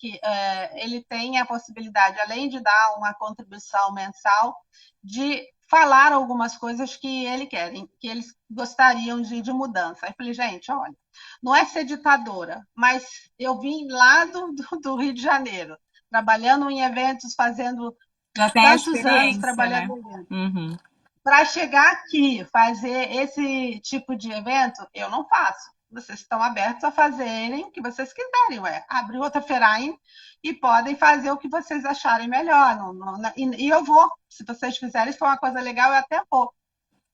ele tem a possibilidade, além de dar uma contribuição mensal, de falar algumas coisas que ele querem, que eles gostariam de mudança. Aí eu falei, gente, olha, não é ser ditadora, mas eu vim lá do Rio de Janeiro, trabalhando em eventos, fazendo Já tem a tantos anos experiência, trabalhando né? em eventos Uhum. para chegar aqui, fazer esse tipo de evento, eu não faço. Vocês estão abertos a fazerem o que vocês quiserem, ué. Abrir outra Ferain e podem fazer o que vocês acharem melhor. E eu vou. Se vocês fizerem, se for uma coisa legal, eu até vou.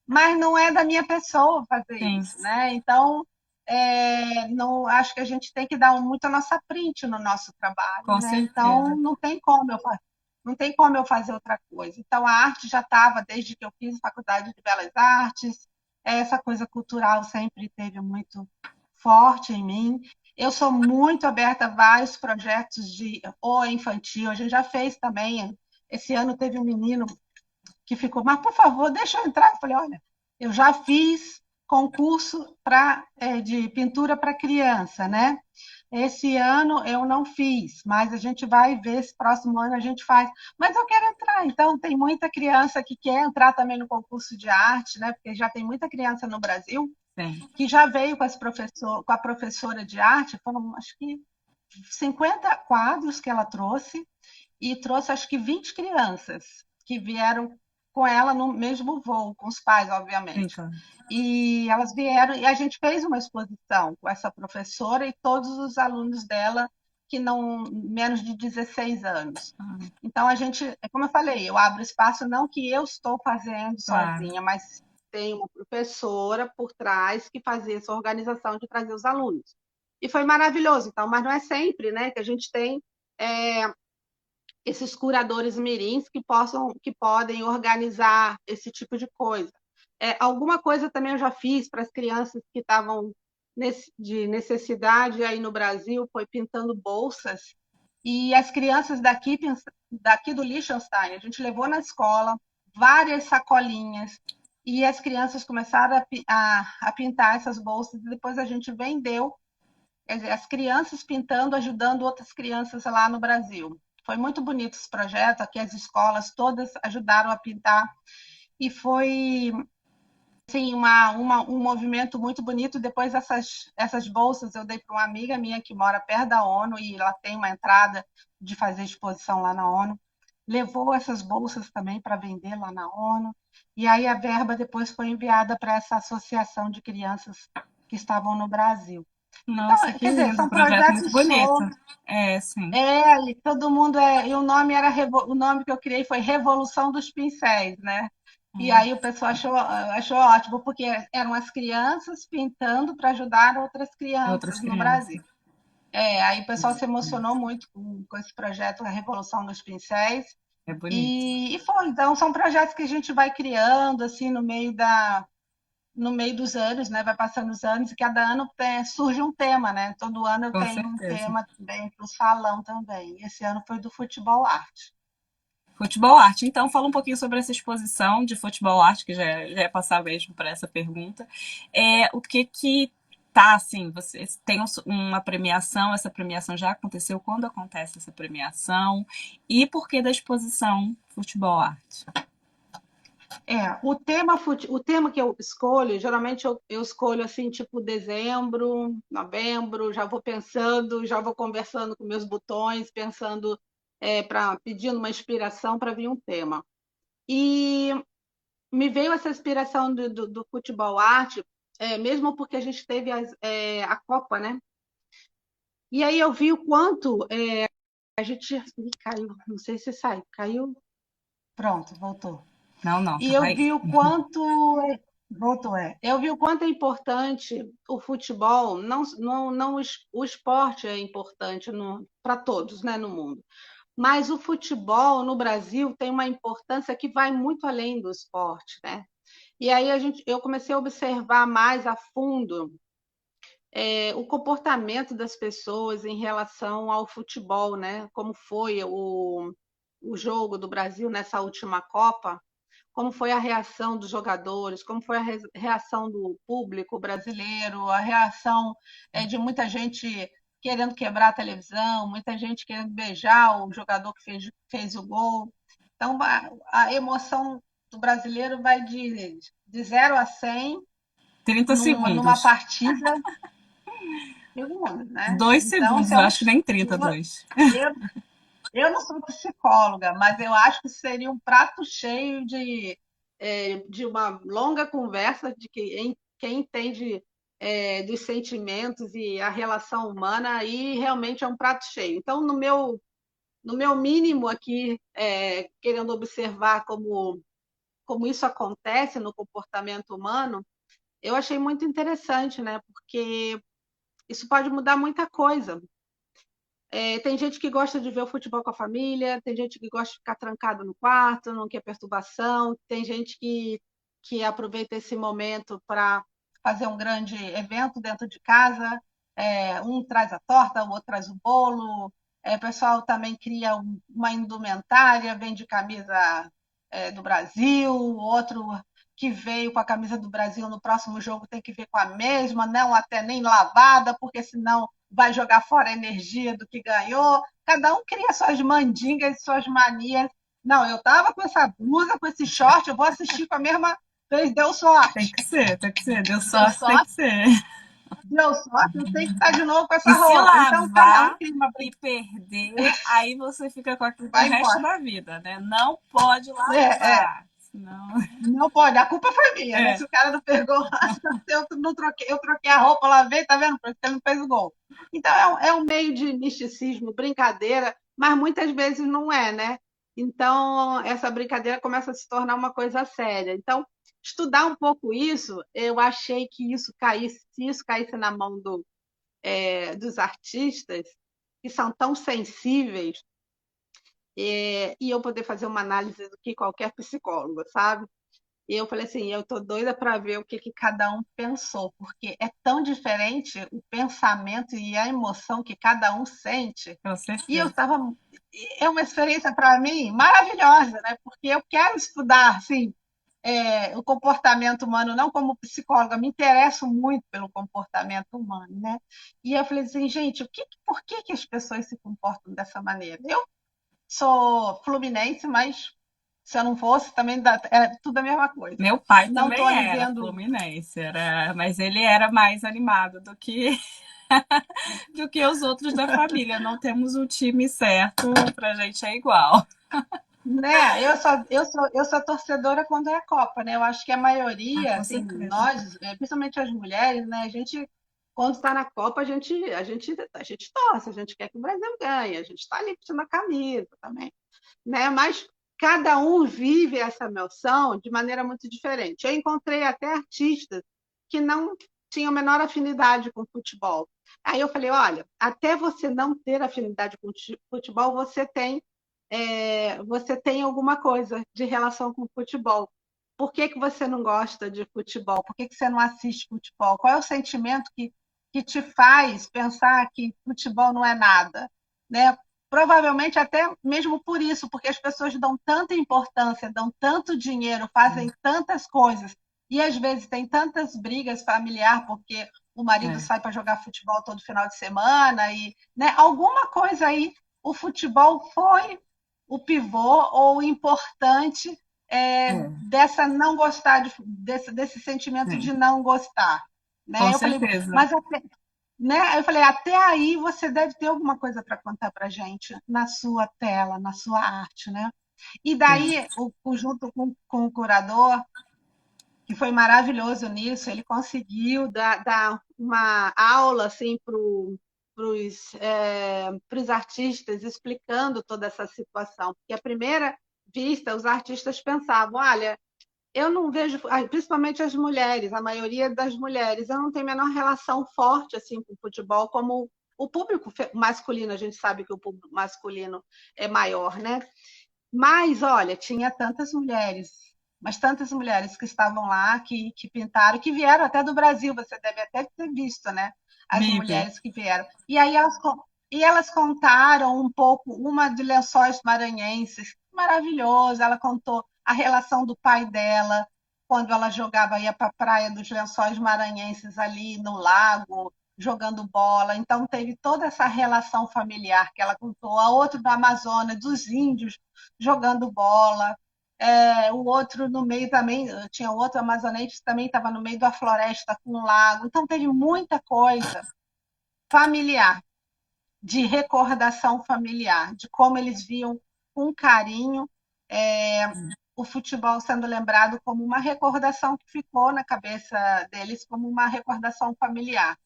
Mas não é da minha pessoa fazer Sim, isso, né? Então, não, acho que a gente tem que dar muito a nossa print no nosso trabalho, com né? Então, certeza. não tem como eu fazer outra coisa. Então, a arte já estava desde que eu fiz faculdade de Belas Artes, essa coisa cultural sempre teve muito forte em mim. Eu sou muito aberta a vários projetos de ou infantil, a gente já fez também. Esse ano teve um menino que ficou, mas por favor, deixa eu entrar. Eu falei, olha, eu já fiz concurso de pintura para criança, né? Esse ano eu não fiz, mas a gente vai ver se próximo ano a gente faz. Mas eu quero entrar, então tem muita criança que quer entrar também no concurso de arte, né? Porque já tem muita criança no Brasil Sim. que já veio com a professora de arte, foram acho que 50 quadros que ela trouxe, e trouxe acho que 20 crianças que vieram com ela no mesmo voo, com os pais, Sim, obviamente. claro. E elas vieram e a gente fez uma exposição com essa professora e todos os alunos dela que não menos de 16 anos. Ah, Então a gente, como eu falei, eu abro espaço não que eu estou fazendo claro. sozinha, mas tem uma professora por trás que fazia essa organização de trazer os alunos. E foi maravilhoso, então, mas não é sempre, né, que a gente tem é, esses curadores mirins que podem organizar esse tipo de coisa. Alguma coisa também eu já fiz para as crianças que estavam de necessidade aí no Brasil, foi pintando bolsas. E as crianças daqui do Liechtenstein, a gente levou na escola várias sacolinhas e as crianças começaram a pintar essas bolsas e depois a gente vendeu, quer dizer, as crianças pintando, ajudando outras crianças lá no Brasil. Foi muito bonito esse projeto, aqui as escolas todas ajudaram a pintar e foi sim, um movimento muito bonito. Depois, essas bolsas eu dei para uma amiga minha que mora perto da ONU e ela tem uma entrada de fazer exposição lá na ONU. Levou essas bolsas também para vender lá na ONU. E aí a verba depois foi enviada para essa associação de crianças que estavam no Brasil. Então, Nossa, que quer dizer, lindo, um são projeto muito projetos bonito. soltos. É, sim, E todo mundo e o nome era o nome que eu criei foi Revolução dos Pincéis, né? E aí o pessoal achou ótimo, porque eram as crianças pintando para ajudar outras outras crianças no crianças. Brasil. Aí o pessoal se emocionou muito com esse projeto, a Revolução dos Pincéis, É bonito. e foi. Então, são projetos que a gente vai criando, assim, no meio dos anos, né? Vai passando os anos e cada ano surge um tema, né? Todo ano eu Com tenho um certeza. tema também para o salão também. Esse ano foi do futebol arte. Futebol arte. Então, fala um pouquinho sobre essa exposição de futebol arte, que já é passar mesmo para essa pergunta. O que tá assim? Você tem uma premiação? Essa premiação já aconteceu? Quando acontece essa premiação? E por que da exposição futebol arte? O tema que eu escolho, geralmente eu escolho assim, tipo dezembro, novembro, já vou pensando, já vou conversando com meus botões, pensando, pedindo uma inspiração para vir um tema. E me veio essa inspiração do futebol arte, mesmo porque a gente teve a Copa, né? E aí eu vi o quanto a gente. Ih, caiu, não sei se sai, caiu. Pronto, voltou. Não, não, E tava eu aí. vi o quanto. Voltou, é. Eu vi o quanto é importante o futebol, não o esporte é importante para todos, né, no mundo. Mas o futebol no Brasil tem uma importância que vai muito além do esporte, né? E aí eu comecei a observar mais a fundo o comportamento das pessoas em relação ao futebol, né? Como foi o jogo do Brasil nessa última Copa, como foi a reação dos jogadores, como foi a reação do público brasileiro, a reação de muita gente querendo quebrar a televisão, muita gente querendo beijar o jogador que fez o gol. Então, a emoção do brasileiro vai de 0 a 100 30 numa segundos. partida segundos, né? 2 segundos, Então, eu acho que nem 30, eu, dois. eu, eu não sou psicóloga, mas eu acho que seria um prato cheio de uma longa conversa de quem entende dos sentimentos e a relação humana, e realmente é um prato cheio. Então, no meu mínimo aqui, querendo observar como isso acontece no comportamento humano, eu achei muito interessante, né? Porque isso pode mudar muita coisa. Tem gente que gosta de ver o futebol com a família, tem gente que gosta de ficar trancado no quarto, não quer perturbação, tem gente que aproveita esse momento para fazer um grande evento dentro de casa. Um traz a torta, o outro traz o bolo. O pessoal também cria uma indumentária, vende camisa do Brasil, o outro que veio com a camisa do Brasil no próximo jogo tem que vir com a mesma, não até nem lavada, porque senão vai jogar fora a energia do que ganhou. Cada um cria suas mandingas, suas manias. Não, eu tava com essa blusa, com esse short, eu vou assistir com a mesma. Fez, deu Tem sorte. que ser, tem que ser. Deu Deu sorte, tem que sorte, ser. deu sorte, eu tenho que estar de novo com E essa se roupa. Então, cada um lavar cria uma e brincadeira, perder, aí você fica com aquilo pro vai resto embora. da vida, né? Não pode É, é, lavar. Senão. não pode, a culpa foi minha, né? É, Se o cara não pegou, eu não troquei, eu troquei a roupa, lavei, tá vendo? Por isso que ele não fez o gol. Então é um meio de misticismo, brincadeira, mas muitas vezes não é, né? Então essa brincadeira começa a se tornar uma coisa séria. Então, estudar um pouco isso, eu achei que se isso caísse na mão dos artistas, que são tão sensíveis, e eu poder fazer uma análise do que qualquer psicólogo, sabe? E eu falei assim, eu tô doida para ver o que que cada um pensou, porque é tão diferente o pensamento e a emoção que cada um sente. Com E eu certeza. estava, é uma experiência para mim maravilhosa, né? Porque eu quero estudar, assim, o comportamento humano, não como psicóloga, me interesso muito pelo comportamento humano, né? E eu falei assim, gente, por que que as pessoas se comportam dessa maneira? Eu sou fluminense, mas se eu não fosse, também é tudo a mesma coisa. Meu pai Não estou também ali era vendo, fluminense, mas ele era mais animado do que os outros da família. Não temos um time certo, pra gente é igual. né? Eu sou torcedora quando é a Copa, né? Eu acho que a Ah, maioria, com assim, certeza. nós, principalmente as mulheres, né? A gente, quando está na Copa, a gente torce, a gente quer que o Brasil ganhe, a gente está ali vestindo a camisa também, né? Mas cada um vive essa emoção de maneira muito diferente. Eu encontrei até artistas que não tinham a menor afinidade com futebol. Aí eu falei, olha, até você não ter afinidade com futebol, você tem alguma coisa de relação com futebol. Por que que você não gosta de futebol? Por que que você não assiste futebol? Qual é o sentimento que te faz pensar que futebol não é nada? Né? Provavelmente até mesmo por isso, porque as pessoas dão tanta importância, dão tanto dinheiro, fazem tantas coisas, e às vezes tem tantas brigas familiares, porque o marido É, sai para jogar futebol todo final de semana, e né, alguma coisa aí, o futebol foi o pivô ou o importante é, dessa não gostar, desse sentimento é. de não gostar. Com Né? Eu falei, certeza. mas até, né? Eu falei, até aí você deve ter alguma coisa para contar para gente na sua tela, na sua arte, né? E É. daí, junto com o curador, que foi maravilhoso nisso, ele conseguiu dar uma aula assim para os artistas, explicando toda essa situação. Porque, à primeira vista, os artistas pensavam: olha, eu não vejo, principalmente as mulheres, a maioria das mulheres, eu não tenho a menor relação forte assim com o futebol, como o público masculino, a gente sabe que o público masculino é maior, né? Mas, olha, tinha tantas mulheres, mas tantas mulheres que estavam lá, que pintaram, que vieram até do Brasil, você deve até ter visto, né? As Vive. mulheres que vieram. E aí elas contaram um pouco, uma de Lençóis Maranhenses, maravilhoso, ela contou a relação do pai dela, quando ela jogava, ia para a praia dos Lençóis Maranhenses ali no lago, jogando bola. Então teve toda essa relação familiar que ela contou. A outra do Amazonas, dos índios jogando bola. O outro no meio também, tinha outro amazonense que também estava no meio da floresta com um lago. Então teve muita coisa familiar, de recordação familiar, de como eles viam com carinho o futebol sendo lembrado como uma recordação que ficou na cabeça deles como uma recordação familiar.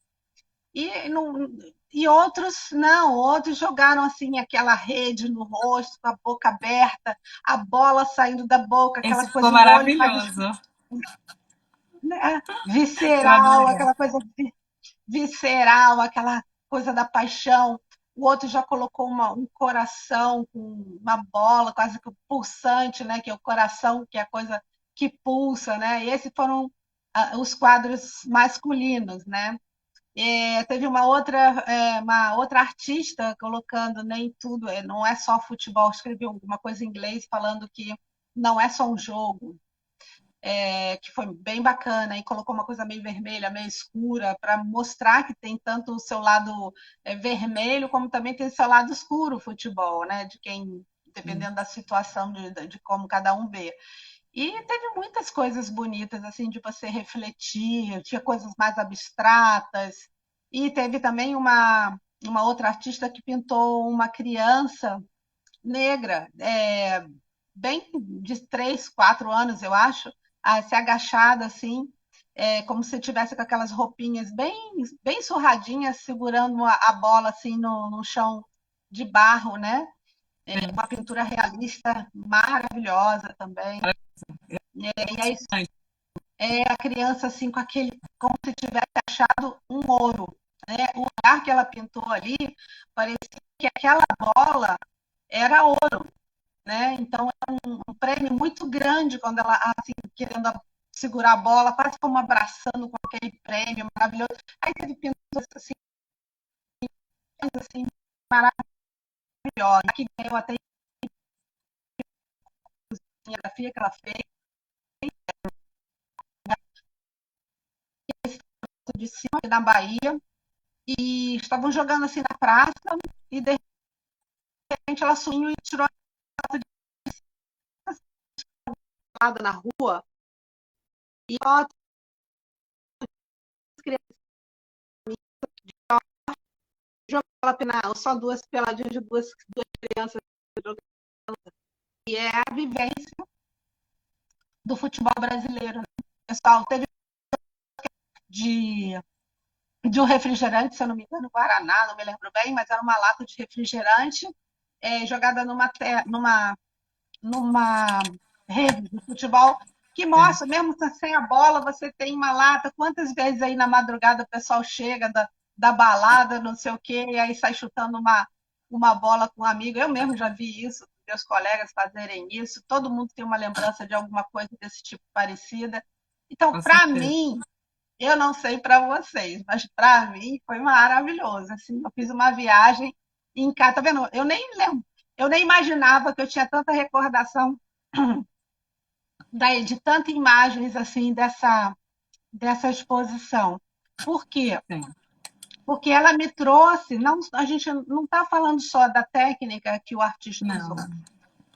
E, não, e outros não, outros jogaram assim aquela rede no rosto, com a boca aberta, a bola saindo da boca, aquela Esse ficou coisa, o olho quase, maravilhoso. né, Eu visceral, adorei. aquela coisa visceral, aquela coisa da paixão. O outro já colocou um coração com uma bola, quase que pulsante, né? Que é o coração, que é a coisa que pulsa, né? E esses foram os quadros masculinos, né? Teve uma outra artista colocando nem tudo, não é só futebol, escreveu alguma coisa em inglês falando que não é só um jogo, que foi bem bacana, e colocou uma coisa meio vermelha, meio escura, para mostrar que tem tanto o seu lado vermelho, como também tem o seu lado escuro o futebol, né? De quem, dependendo da situação, de como cada um vê. E teve muitas coisas bonitas, assim, de você refletir, tinha coisas mais abstratas. E teve também uma outra artista que pintou uma criança negra, bem de 3, 4 anos, eu acho, se agachada, assim, como se tivesse com aquelas roupinhas bem surradinhas, segurando a bola, assim, no chão de barro, né? Uma pintura realista maravilhosa também. E aí a criança assim com aquele, como se tivesse achado um ouro, né? O lugar que ela pintou ali parecia que aquela bola era ouro, né? Então é um prêmio muito grande quando ela, assim, querendo segurar a bola, quase como abraçando com aquele prêmio maravilhoso. Aí teve pinturas assim maravilhosas, que ganhou até a fotografia que ela fez de cima na Bahia, e estavam jogando assim na praça, e de repente ela sumiu e tirou a foto de na rua, e ó, só duas peladinhas de duas crianças jogando, e é a vivência do futebol brasileiro. Né? Pessoal, teve de, de um refrigerante, se eu não me engano, Guaraná, não me lembro bem, mas era uma lata de refrigerante jogada numa rede de futebol que mostra, mesmo sem a bola, você tem uma lata. Quantas vezes aí na madrugada o pessoal chega da balada, não sei o quê, e aí sai chutando uma bola com um amigo. Eu mesmo já vi isso, meus colegas fazerem isso. Todo mundo tem uma lembrança de alguma coisa desse tipo parecida. Então, Com para certeza. mim, eu não sei para vocês, mas para mim foi maravilhoso. Assim, eu fiz uma viagem em casa, tá vendo? Eu nem lembro, eu nem imaginava que eu tinha tanta recordação de tantas imagens assim dessa exposição. Por quê? Sim. Porque ela me trouxe, não, a gente não está falando só da técnica que o artista Não, usou,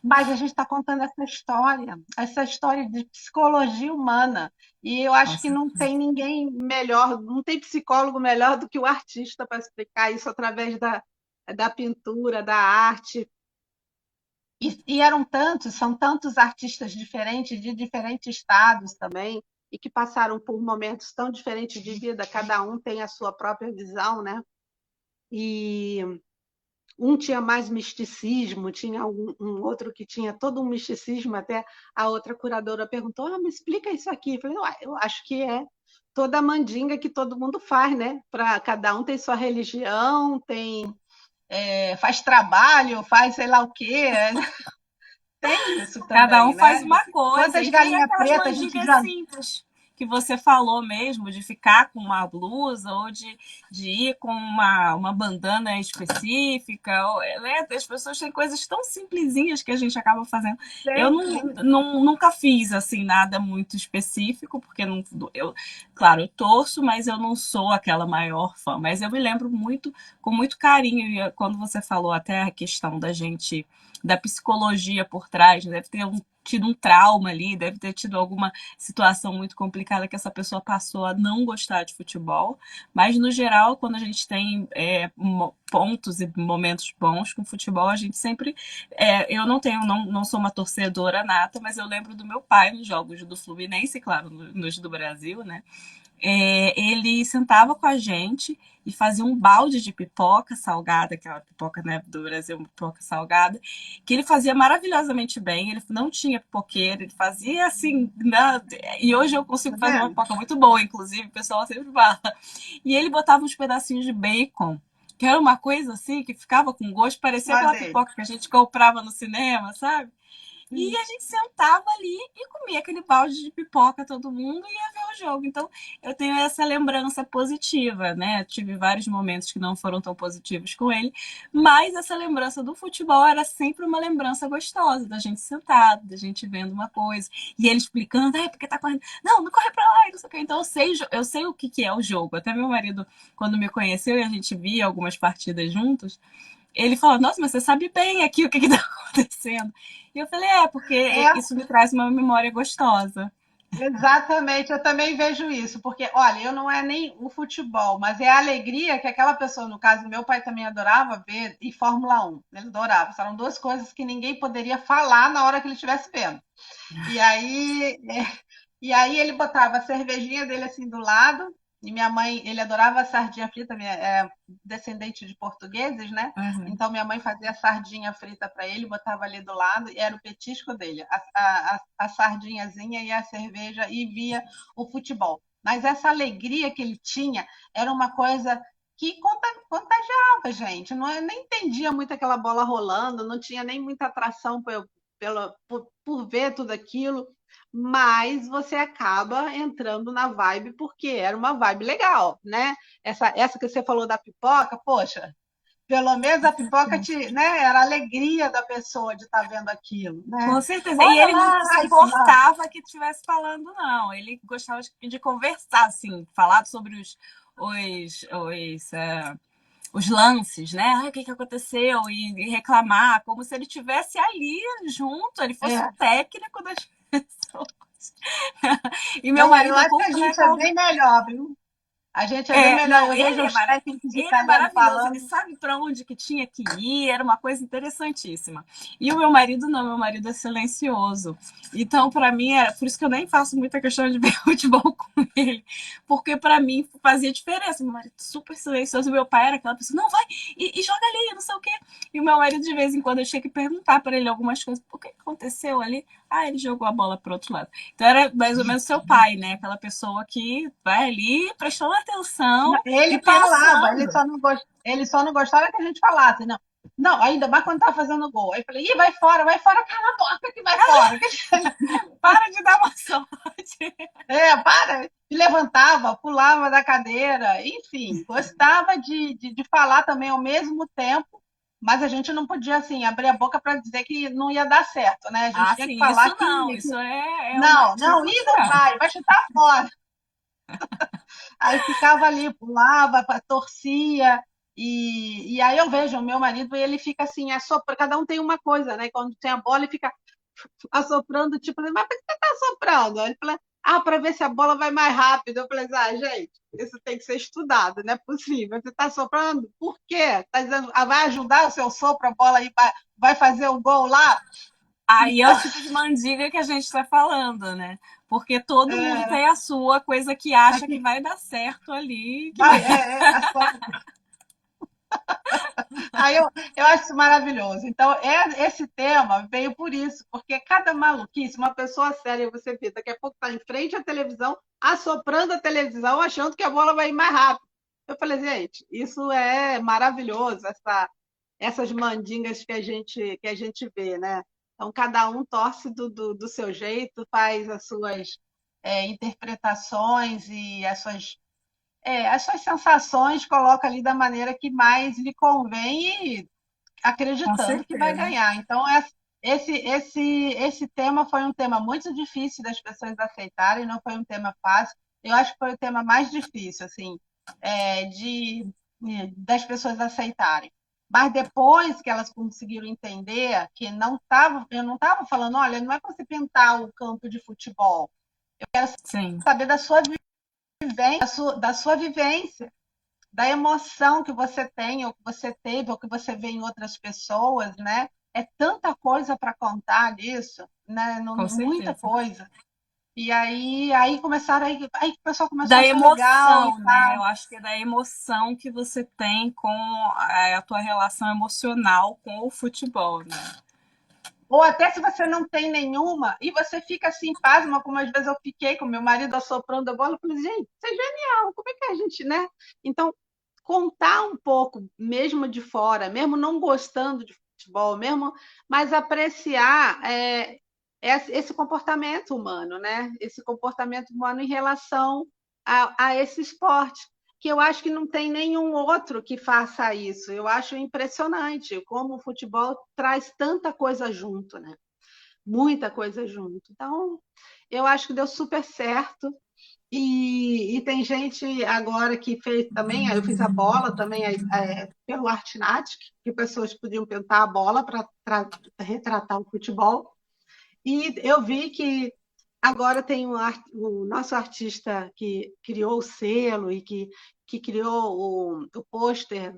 mas a gente está contando essa história de psicologia humana. E eu com acho que não certeza. tem ninguém melhor, não tem psicólogo melhor do que o artista para explicar isso através da pintura, da arte. E eram tantos, são tantos artistas diferentes, de diferentes estados também, e que passaram por momentos tão diferentes de vida, cada um tem a sua própria visão, né? E um tinha mais misticismo, tinha um outro que tinha todo um misticismo, até a outra curadora perguntou, me explica isso aqui. Eu falei, eu acho que é toda a mandinga que todo mundo faz, né? Para cada um tem sua religião, faz trabalho, faz sei lá o quê. Tem isso Cada um também, faz né? uma coisa Quantas e tem galinhas aquelas pretas a gente mandingas já. simples que você falou mesmo, de ficar com uma blusa ou de ir com uma bandana específica. Ou, né? As pessoas têm coisas tão simplesinhas que a gente acaba fazendo. Eu nunca fiz assim nada muito específico, porque não, claro, eu torço, mas eu não sou aquela maior fã. Mas eu me lembro muito, com muito carinho, e quando você falou até a questão da psicologia por trás, deve ter tido um trauma ali, deve ter tido alguma situação muito complicada que essa pessoa passou a não gostar de futebol. Mas, no geral, quando a gente tem pontos e momentos bons com futebol, a gente sempre. Eu não sou uma torcedora nata, mas eu lembro do meu pai nos jogos do Fluminense, claro, nos do Brasil, né? Ele sentava com a gente e fazia um balde de pipoca salgada, aquela pipoca, né, do Brasil, pipoca salgada, que ele fazia maravilhosamente bem. Ele não tinha pipoqueiro, ele fazia assim, né, e hoje eu consigo Tá fazer uma vendo? pipoca muito boa, inclusive, o pessoal sempre fala. E ele botava uns pedacinhos de bacon, que era uma coisa assim, que ficava com gosto, parecia Só aquela dele. pipoca que a gente comprava no cinema, sabe? E a gente sentava ali e comia aquele balde de pipoca, todo mundo, e ia ver o jogo. Então, eu tenho essa lembrança positiva, né? Tive vários momentos que não foram tão positivos com ele, mas essa lembrança do futebol era sempre uma lembrança gostosa, da gente sentado, da gente vendo uma coisa, e ele explicando, porque tá correndo, não corre pra lá, e não sei o que. Então, eu sei o que é o jogo. Até meu marido, quando me conheceu e a gente via algumas partidas juntos, ele falou, nossa, mas você sabe bem aqui o que está acontecendo. E eu falei, porque É, isso me traz uma memória gostosa. exatamente, eu também vejo isso, porque, olha, eu não é nem o futebol, mas é a alegria que aquela pessoa, no caso, meu pai também adorava ver, e Fórmula 1, ele adorava, eram duas coisas que ninguém poderia falar na hora que ele estivesse vendo. E aí, e aí ele botava a cervejinha dele assim do lado, e minha mãe, ele adorava a sardinha frita, descendente de portugueses, né? Uhum. Então minha mãe fazia a sardinha frita para ele, botava ali do lado, e era o petisco dele, a sardinhazinha e a cerveja, e via o futebol. Mas essa alegria que ele tinha era uma coisa que contagiava, gente. Não, eu nem entendia muito aquela bola rolando, não tinha nem muita atração por ver tudo aquilo, mas você acaba entrando na vibe porque era uma vibe legal, né? Essa que você falou da pipoca, poxa, pelo menos a pipoca né, era a alegria da pessoa de estar vendo aquilo, né? Com certeza. E Olha ele não lá, se ai, fulano. importava que estivesse falando, não. Ele gostava de conversar, assim, falar sobre os lances, né? Ai, o que aconteceu? E reclamar, como se ele estivesse ali junto, ele fosse o É, técnico das pessoas. E meu eu marido acho que a curte, né? gente é bem melhor, viu? A gente é bem melhor. Não, Eu vejo os técnicos ele é italianos maravilhoso, ele falando. sabe para onde que tinha que ir, era uma coisa interessantíssima. E o meu marido não, meu marido é silencioso. Então, para mim, era por isso que eu nem faço muita questão de ver futebol com ele, porque para mim fazia diferença. Meu marido super silencioso, meu pai era aquela pessoa, não vai e joga ali, não sei o quê. E o meu marido de vez em quando eu tinha que perguntar para ele algumas coisas, o que aconteceu ali? Ah, ele jogou a bola para outro lado. Então era mais ou menos seu pai, né? Aquela pessoa que vai ali prestando atenção e Ele falava, pensando. ele só não gostava que a gente falasse, não. Não, ainda mais quando estava fazendo gol. Aí eu falei, ih, vai fora, cala a boca que vai fora. Para de dar uma sorte. Para. E levantava, pulava da cadeira, enfim, gostava de falar também ao mesmo tempo, mas a gente não podia, assim, abrir a boca para dizer que não ia dar certo, né? A gente Ah, tinha que sim, falar isso não. que Isso é o não, motivo não, para ih, não tirar. vai chutar fora. Aí ficava ali, pulava, torcia. E aí eu vejo o meu marido e ele fica assim, cada um tem uma coisa, né? Quando tem a bola, ele fica assoprando, tipo, mas por que você tá assoprando? Ele fala, para ver se a bola vai mais rápido. Eu falei, gente, isso tem que ser estudado, não é possível. Você está soprando? Por quê? Tá dizendo, vai ajudar o seu sopro, a bola aí vai fazer o gol lá? Aí é o Então, tipo de mandiga que a gente está falando, né? Porque todo mundo é, tem a sua coisa que acha que aqui, vai dar certo ali, que vai. a sua. Aí eu acho isso maravilhoso. Então, esse tema veio por isso, porque cada maluquice, uma pessoa séria, você vê, daqui a pouco está em frente à televisão, assoprando a televisão, achando que a bola vai ir mais rápido. Eu falei, gente, isso é maravilhoso, essas mandingas que a gente vê, né? Então, cada um torce do seu jeito, faz as suas interpretações e as suas sensações, coloca ali da maneira que mais lhe convém e Com acreditando que vai certeza. ganhar. Então, esse tema foi um tema muito difícil das pessoas aceitarem, não foi um tema fácil. Eu acho que foi o tema mais difícil, assim, das pessoas aceitarem. Mas depois que elas conseguiram entender que eu não estava falando, olha, não é para você pintar o campo de futebol, Sim, saber da sua vivência, da emoção que você tem, ou que você teve, ou que você vê em outras pessoas, né? É tanta coisa para contar disso, né? com Muita certeza. coisa. E aí começaram, aí o pessoal começou a Da achar legal e emoção, né? tal. Eu acho que é da emoção que você tem com a tua relação emocional com o futebol, né? Ou até se você não tem nenhuma, e você fica assim, pasma, como às vezes eu fiquei com meu marido assoprando a bola, eu falei, gente, isso é genial, como é que a gente, né? Então, contar um pouco, mesmo de fora, mesmo não gostando de futebol, mesmo, mas apreciar esse comportamento humano, né? Esse comportamento humano em relação a esse esporte, que eu acho que não tem nenhum outro que faça isso. Eu acho impressionante como o futebol traz tanta coisa junto, né? Muita coisa junto. Então, eu acho que deu super certo. E tem gente agora que fez também, eu fiz a bola também pelo Artinatic, que pessoas podiam pintar a bola para retratar o futebol. E eu vi que agora tem o nosso artista que criou o selo e que criou o pôster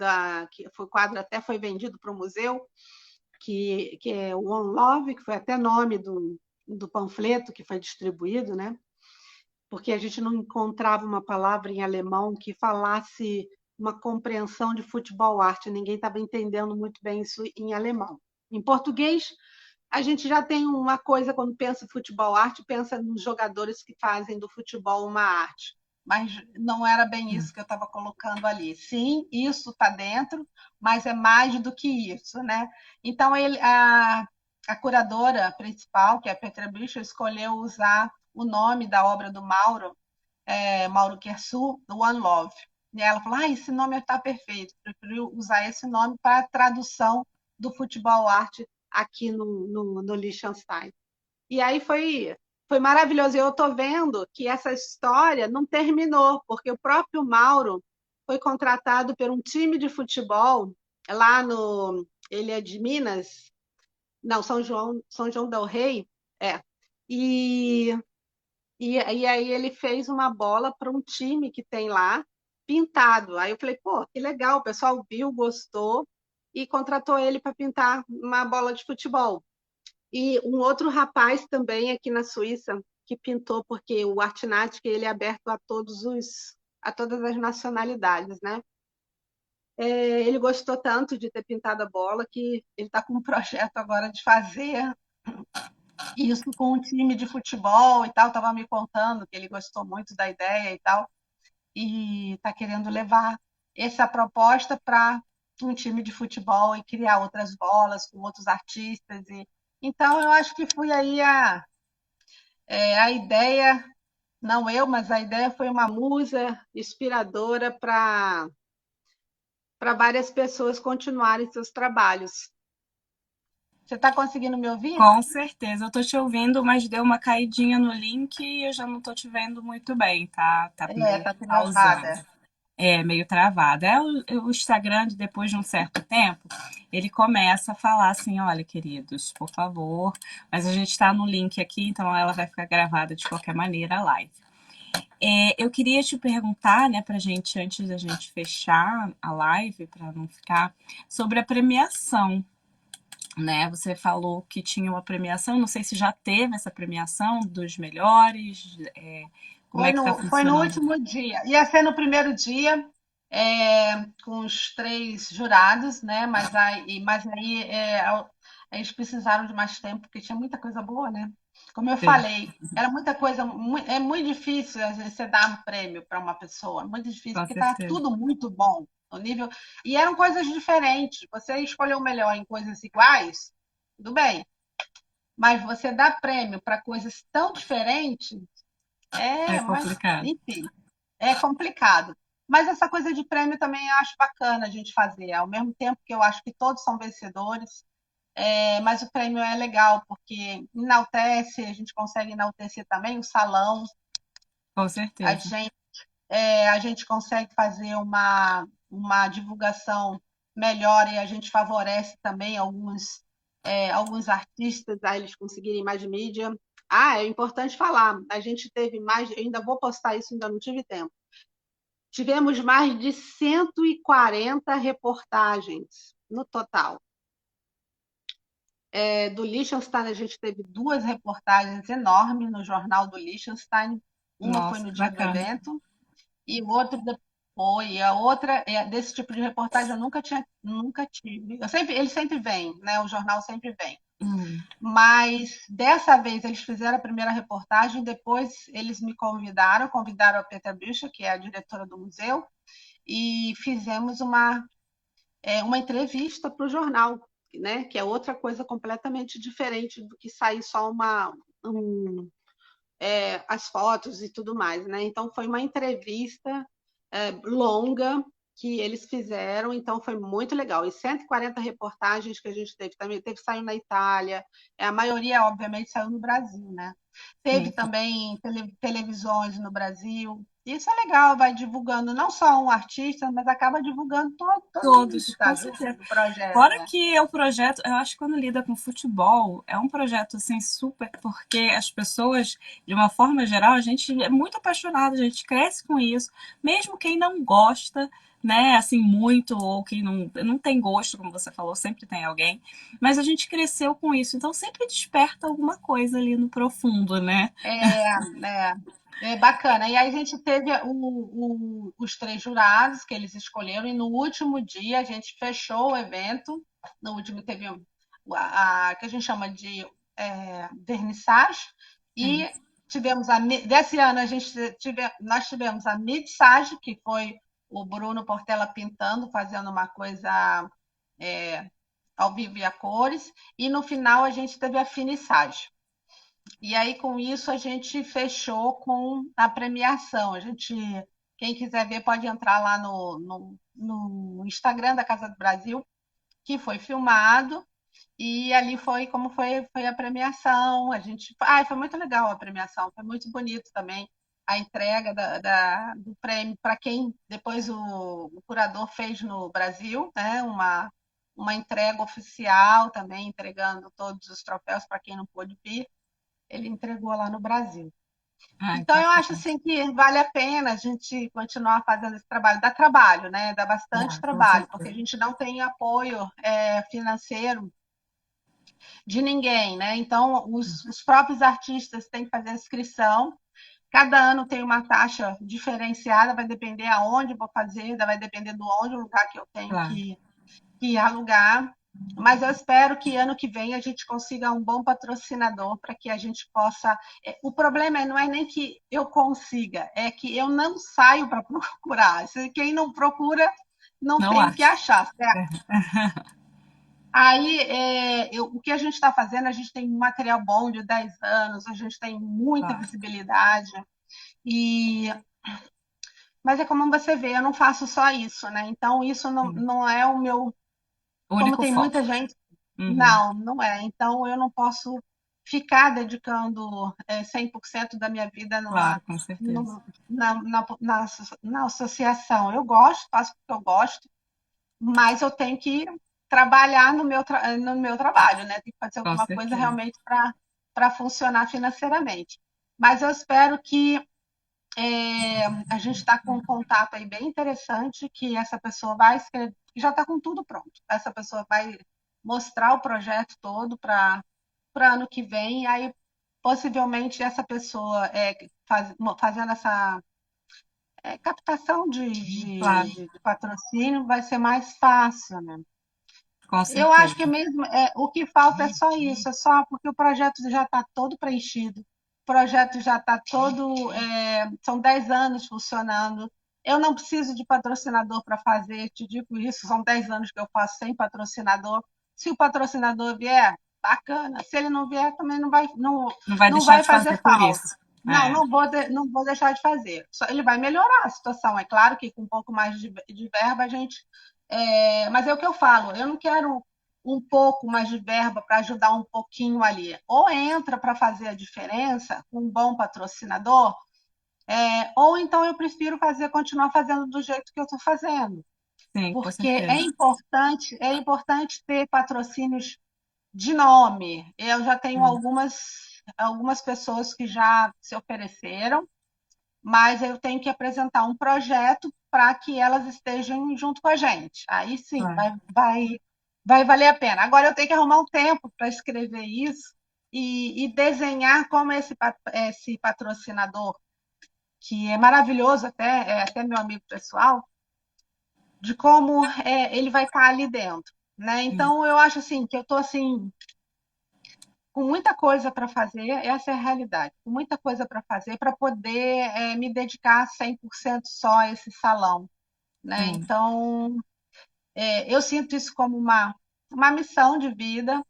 que foi o quadro até foi vendido para o museu, que é o One Love, que foi até nome do panfleto que foi distribuído, né? Porque a gente não encontrava uma palavra em alemão que falasse uma compreensão de futebol arte, ninguém estava entendendo muito bem isso em alemão. Em português, a gente já tem uma coisa, quando pensa em futebol arte, pensa nos jogadores que fazem do futebol uma arte. Mas não era bem isso que eu estava colocando ali. Sim, isso está dentro, mas é mais do que isso, né? Então, a curadora principal, que é a Petra Bicho, escolheu usar o nome da obra do Mauro, Mauro Kersu, One Love. E ela falou: esse nome está perfeito, preferiu usar esse nome para a tradução do futebol arte aqui no Liechtenstein. E aí foi maravilhoso. E eu estou vendo que essa história não terminou, porque o próprio Mauro foi contratado por um time de futebol lá no. Ele é de Minas, não, São João del Rei, é. E, e aí ele fez uma bola para um time que tem lá, pintado. Aí eu falei, pô, que legal, o pessoal viu, gostou e contratou ele para pintar uma bola de futebol. E um outro rapaz também aqui na Suíça que pintou, porque o Artinatic ele é aberto a todas as nacionalidades, né? Ele gostou tanto de ter pintado a bola que ele está com um projeto agora de fazer isso com um time de futebol e tal. Estava me contando que ele gostou muito da ideia e tal, e está querendo levar essa proposta para um time de futebol e criar outras bolas com outros artistas. Então, eu acho que fui aí a ideia, não eu, mas a ideia foi uma musa inspiradora para várias pessoas continuarem seus trabalhos. Você está conseguindo me ouvir? Com certeza. Eu tô te ouvindo, mas deu uma caidinha no link e eu já não tô te vendo muito bem, tá? Tá meio Está pausando. travada. É, meio travado. O Instagram, depois de um certo tempo, ele começa a falar assim: olha, queridos, por favor, mas a gente está no link aqui, então ela vai ficar gravada de qualquer maneira a live. Eu queria te perguntar, né, pra gente, antes da gente fechar a live, para não ficar, sobre a premiação, né? Você falou que tinha uma premiação, não sei se já teve essa premiação dos melhores, como é que tá Foi no funcionando? último dia. Ia ser no primeiro dia, com os 3 jurados, né? Mas aí eles precisaram de mais tempo, porque tinha muita coisa boa, né? Como eu Sim, falei, era muita coisa. É muito difícil, às vezes, você dar um prêmio para uma pessoa, muito difícil, com porque está certeza. tudo muito bom. O nível. E eram coisas diferentes. Você escolheu melhor em coisas iguais, tudo bem. Mas você dá prêmio para coisas tão diferentes, É mas, complicado. enfim, é complicado. Mas essa coisa de prêmio também eu acho bacana a gente fazer, ao mesmo tempo que eu acho que todos são vencedores, mas o prêmio é legal, porque enaltece, a gente consegue enaltecer também o salão, Com a certeza. gente, a gente consegue fazer uma divulgação melhor e a gente favorece também alguns artistas a eles conseguirem mais mídia. É importante falar, a gente teve mais, eu ainda vou postar isso, ainda não tive tempo. Tivemos mais de 140 reportagens no total. Do Liechtenstein, a gente teve 2 reportagens enormes no jornal do Liechtenstein. Uma foi Nossa, no que dia do bacana. evento e o outro depois. E a outra, desse tipo de reportagem, eu nunca tive. Ele sempre vem, né? O jornal sempre vem. Hum, Mas dessa vez eles fizeram a primeira reportagem, depois eles me convidaram a Petra Bicha, que é a diretora do museu, e fizemos uma entrevista para o jornal, né? Que é outra coisa completamente diferente do que sair só as fotos e tudo mais, né? Então foi uma entrevista longa que eles fizeram, então foi muito legal. E 140 reportagens que a gente teve, também teve saiu na Itália, a maioria, obviamente, saiu no Brasil, né? Teve sim, sim. também televisões no Brasil. Isso é legal, vai divulgando não só um artista, mas acaba divulgando todo mundo que Todos, está com junto certeza. no projeto. Fora que é o projeto, eu acho que quando lida com futebol, é um projeto assim super, porque as pessoas, de uma forma geral, a gente é muito apaixonado, a gente cresce com isso, mesmo quem não gosta, né, assim, muito, ou quem não tem gosto, como você falou, sempre tem alguém, mas a gente cresceu com isso, então sempre desperta alguma coisa ali no profundo, né? É bacana. E aí a gente teve os 3 jurados que eles escolheram, e no último dia a gente fechou o evento. No último teve que a gente chama de vernissage, É, e desse ano nós tivemos a mixage, que foi o Bruno Portela pintando, fazendo uma coisa ao vivo e a cores, e no final a gente teve a finissagem. E aí, com isso, a gente fechou com a premiação. Quem quiser ver, pode entrar lá no Instagram da Casa do Brasil, que foi filmado, e ali foi a premiação. Foi muito legal a premiação, foi muito bonito também a entrega do prêmio para quem depois o curador fez no Brasil, né? Uma entrega oficial também, entregando todos os troféus para quem não pôde vir. Ele entregou lá no Brasil. Ai, Então, eu acho bacana. assim que vale a pena a gente continuar fazendo esse trabalho. Dá trabalho, né? Dá bastante Dá, com trabalho, porque a certeza. gente não tem apoio financeiro de ninguém, né? Então, os próprios artistas têm que fazer a inscrição. Cada ano tem uma taxa diferenciada, vai depender aonde eu vou fazer, vai depender do onde o lugar que eu tenho Claro. que alugar. Mas eu espero que ano que vem a gente consiga um bom patrocinador para que a gente possa. O problema não é nem que eu consiga, é que eu não saio para procurar. Quem não procura não Não tem o que acho. achar, certo? É. Aí, o que a gente está fazendo, a gente tem um material bom de 10 anos, a gente tem muita Claro. visibilidade, e mas é como você vê, eu não faço só isso, né? Então, isso Sim. não é o meu. O Como único tem foco. muita gente, Uhum. não é. Então, eu não posso ficar dedicando 100% da minha vida Claro, com certeza. na associação. Eu gosto, faço porque eu gosto, mas eu tenho que trabalhar no meu trabalho, né? Tem que fazer Com alguma coisa certeza. realmente para funcionar financeiramente. Mas eu espero que a gente está com um contato aí bem interessante, que essa pessoa vai escrever, já está com tudo pronto. Essa pessoa vai mostrar o projeto todo para ano que vem, e aí possivelmente essa pessoa fazendo essa captação Claro, de patrocínio vai ser mais fácil, né? com Eu acho que certeza. mesmo o que falta é só isso, é só porque o projeto já está todo preenchido, o projeto já está todo, são 10 anos funcionando. Eu não preciso de patrocinador para fazer, te digo isso, são 10 anos que eu faço sem patrocinador. Se o patrocinador vier, bacana. Se ele não vier, também Não vai não deixar vai de fazer fazer por falta. isso. Não, É, não vou deixar de fazer. Só, ele vai melhorar a situação. É claro que com um pouco mais de verba a gente. Mas é o que eu falo, eu não quero um pouco mais de verba para ajudar um pouquinho ali. Ou entra para fazer a diferença com um bom patrocinador, ou então eu prefiro continuar fazendo do jeito que eu estou fazendo. sim, com Porque certeza. é importante ter patrocínios de nome. Eu já tenho Sim, algumas pessoas que já se ofereceram, mas eu tenho que apresentar um projeto para que elas estejam junto com a gente. Aí sim, claro. vai valer a pena. Agora eu tenho que arrumar um tempo para escrever isso e desenhar como esse patrocinador, que é maravilhoso, é até meu amigo pessoal, de como ele vai estar ali dentro. Né? Sim, Então eu acho assim que eu estou assim com muita coisa para fazer, essa é a realidade, com muita coisa para fazer para poder me dedicar 100% só a esse salão. Né? sim, Então, eu sinto isso como uma missão de vida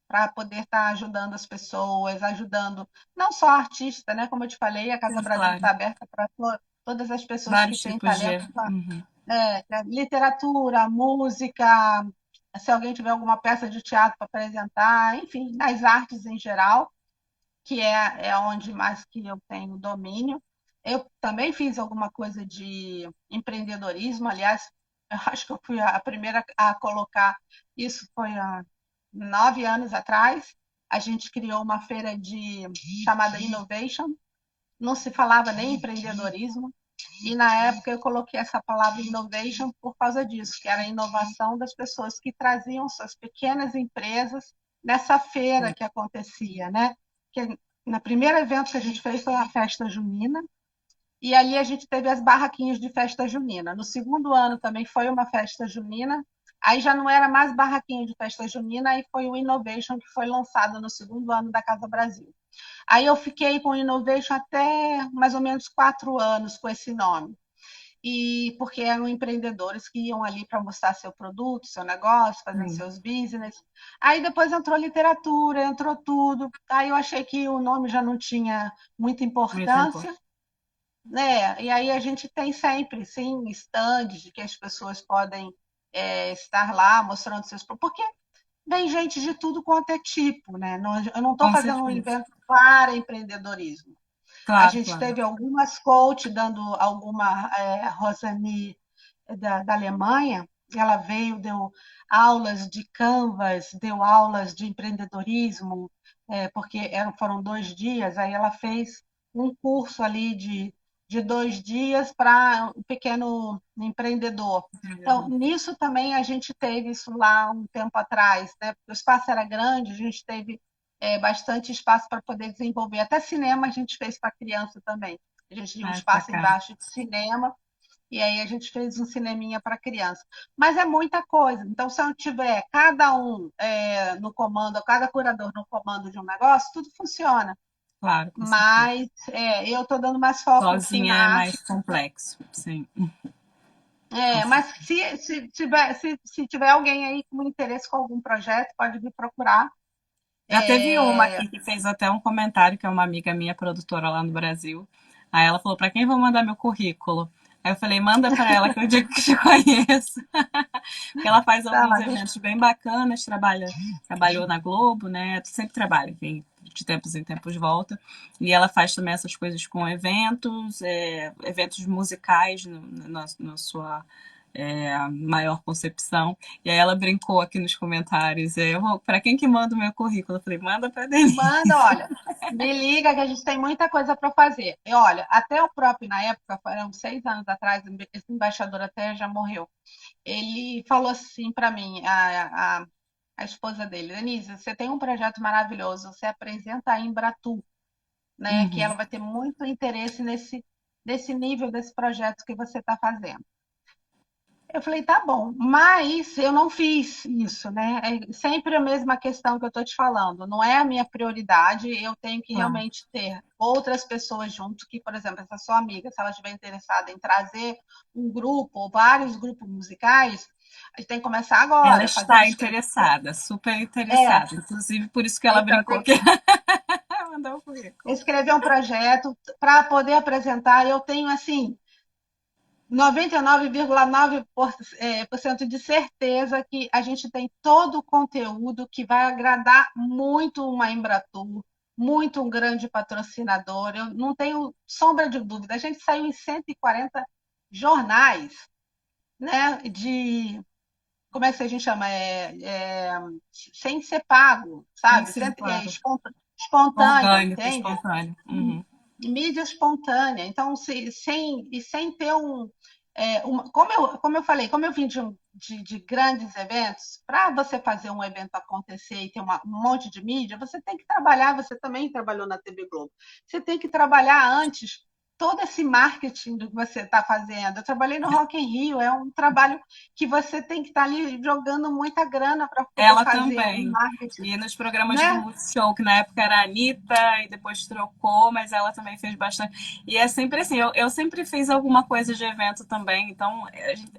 para poder estar ajudando as pessoas, ajudando não só artista, né? Como eu te falei, a Casa sim, Brasil claro. está aberta para todas as pessoas que Vários têm tipos talento, de. Uhum. literatura, música, se alguém tiver alguma peça de teatro para apresentar, enfim, nas artes em geral, que é onde mais que eu tenho domínio. Eu também fiz alguma coisa de empreendedorismo, aliás, eu acho que eu fui a primeira a colocar isso foi há 9 anos atrás. A gente criou uma feira chamada Innovation, não se falava nem empreendedorismo, e na época eu coloquei essa palavra innovation por causa disso, que era a inovação das pessoas que traziam suas pequenas empresas nessa feira que acontecia, né? Que no primeiro evento que a gente fez foi a festa junina, e ali a gente teve as barraquinhas de festa junina. No segundo ano também foi uma festa junina, aí já não era mais barraquinha de festa junina, aí foi o Innovation que foi lançado no segundo ano da Casa Brasil. Aí eu fiquei com o Innovation até mais ou menos 4 anos com esse nome. e porque eram empreendedores que iam ali para mostrar seu produto, seu negócio, fazendo Sim, seus business. Aí depois entrou literatura, entrou tudo. Aí eu achei que o nome já não tinha muita muito importante. importância, né? E aí a gente tem sempre, sim, stands de que as pessoas podem estar lá mostrando seus produtos, porque vem gente de tudo quanto é tipo, né? Eu não estou Com fazendo um certeza. evento para empreendedorismo. A Claro, gente claro. teve algumas coach dando alguma, Rosani da Alemanha, ela veio, deu aulas de Canvas, deu aulas de empreendedorismo, porque foram 2 dias, aí ela fez um curso ali de 2 dias para um pequeno empreendedor. Então, Empreendedor. nisso também a gente teve isso lá um tempo atrás, né? Porque o espaço era grande, a gente teve bastante espaço para poder desenvolver. Até cinema a gente fez para criança também. A gente tinha um Ah, que espaço bacana. embaixo de cinema e aí a gente fez um cineminha para criança. Mas é muita coisa. Então, se eu tiver cada um no comando, cada curador no comando de um negócio, tudo funciona. Claro, com certeza. Mas eu estou dando mais foco sim Sozinha na é arte. mais complexo. Sim, com Mas certeza. se tiver alguém aí com interesse com algum projeto, pode me procurar. Já teve uma É, aqui que fez até um comentário, que é uma amiga minha, produtora lá no Brasil. Aí ela falou: para quem vou mandar meu currículo? Aí eu falei: manda para ela que eu digo que te conheço. Porque ela faz tá, alguns eventos bem bacanas, trabalhou na Globo, né? Sempre trabalha, enfim, de tempos em tempos volta. E ela faz também essas coisas com eventos, eventos musicais na sua maior concepção. E aí ela brincou aqui nos comentários, para quem que manda o meu currículo? Eu falei, manda para Denise. manda, olha, me liga que a gente tem muita coisa para fazer. E olha, até o próprio, na época, foram 6 anos atrás, esse embaixador até já morreu. Ele falou assim para mim, a esposa dele, Denise, você tem um projeto maravilhoso, você apresenta a Embratu, né? Que Uhum. ela vai ter muito interesse nesse nível desse projeto que você está fazendo. Eu falei, tá bom, mas eu não fiz isso, né? É sempre a mesma questão que eu estou te falando, não é a minha prioridade, eu tenho que Claro. realmente ter outras pessoas junto, que, por exemplo, essa sua amiga, se ela estiver interessada em trazer um grupo ou vários grupos musicais, a gente tem que começar Ela agora, fazer está inscrição. interessada, super É, interessada. Inclusive, por isso que ela então, brincou tem que mandou o currículo. escrever um projeto para poder apresentar. Eu tenho, assim, 99,9% de certeza que a gente tem todo o conteúdo que vai agradar muito uma Embratur, muito um grande patrocinador. Eu não tenho sombra de dúvida. A gente saiu em 140 jornais, né? Como é que a gente chama? Sem ser pago, Tem sabe? sido, claro, Espontâneo, orgânico, entende? espontâneo. Uhum. Mídia espontânea. Então, sem ter como eu falei, como eu vim de grandes eventos, para você fazer um evento acontecer e ter um monte de mídia, você tem que trabalhar, você também trabalhou na TV Globo, você tem que trabalhar antes todo esse marketing do que você está fazendo. Eu trabalhei no Rock in Rio, é um trabalho que você tem que estar ali jogando muita grana para poder Ela fazer um também. marketing, E nos programas do né? Multishow, que na época era a Anitta, e depois trocou, mas ela também fez bastante. E é sempre assim, eu sempre fiz alguma coisa de evento também, então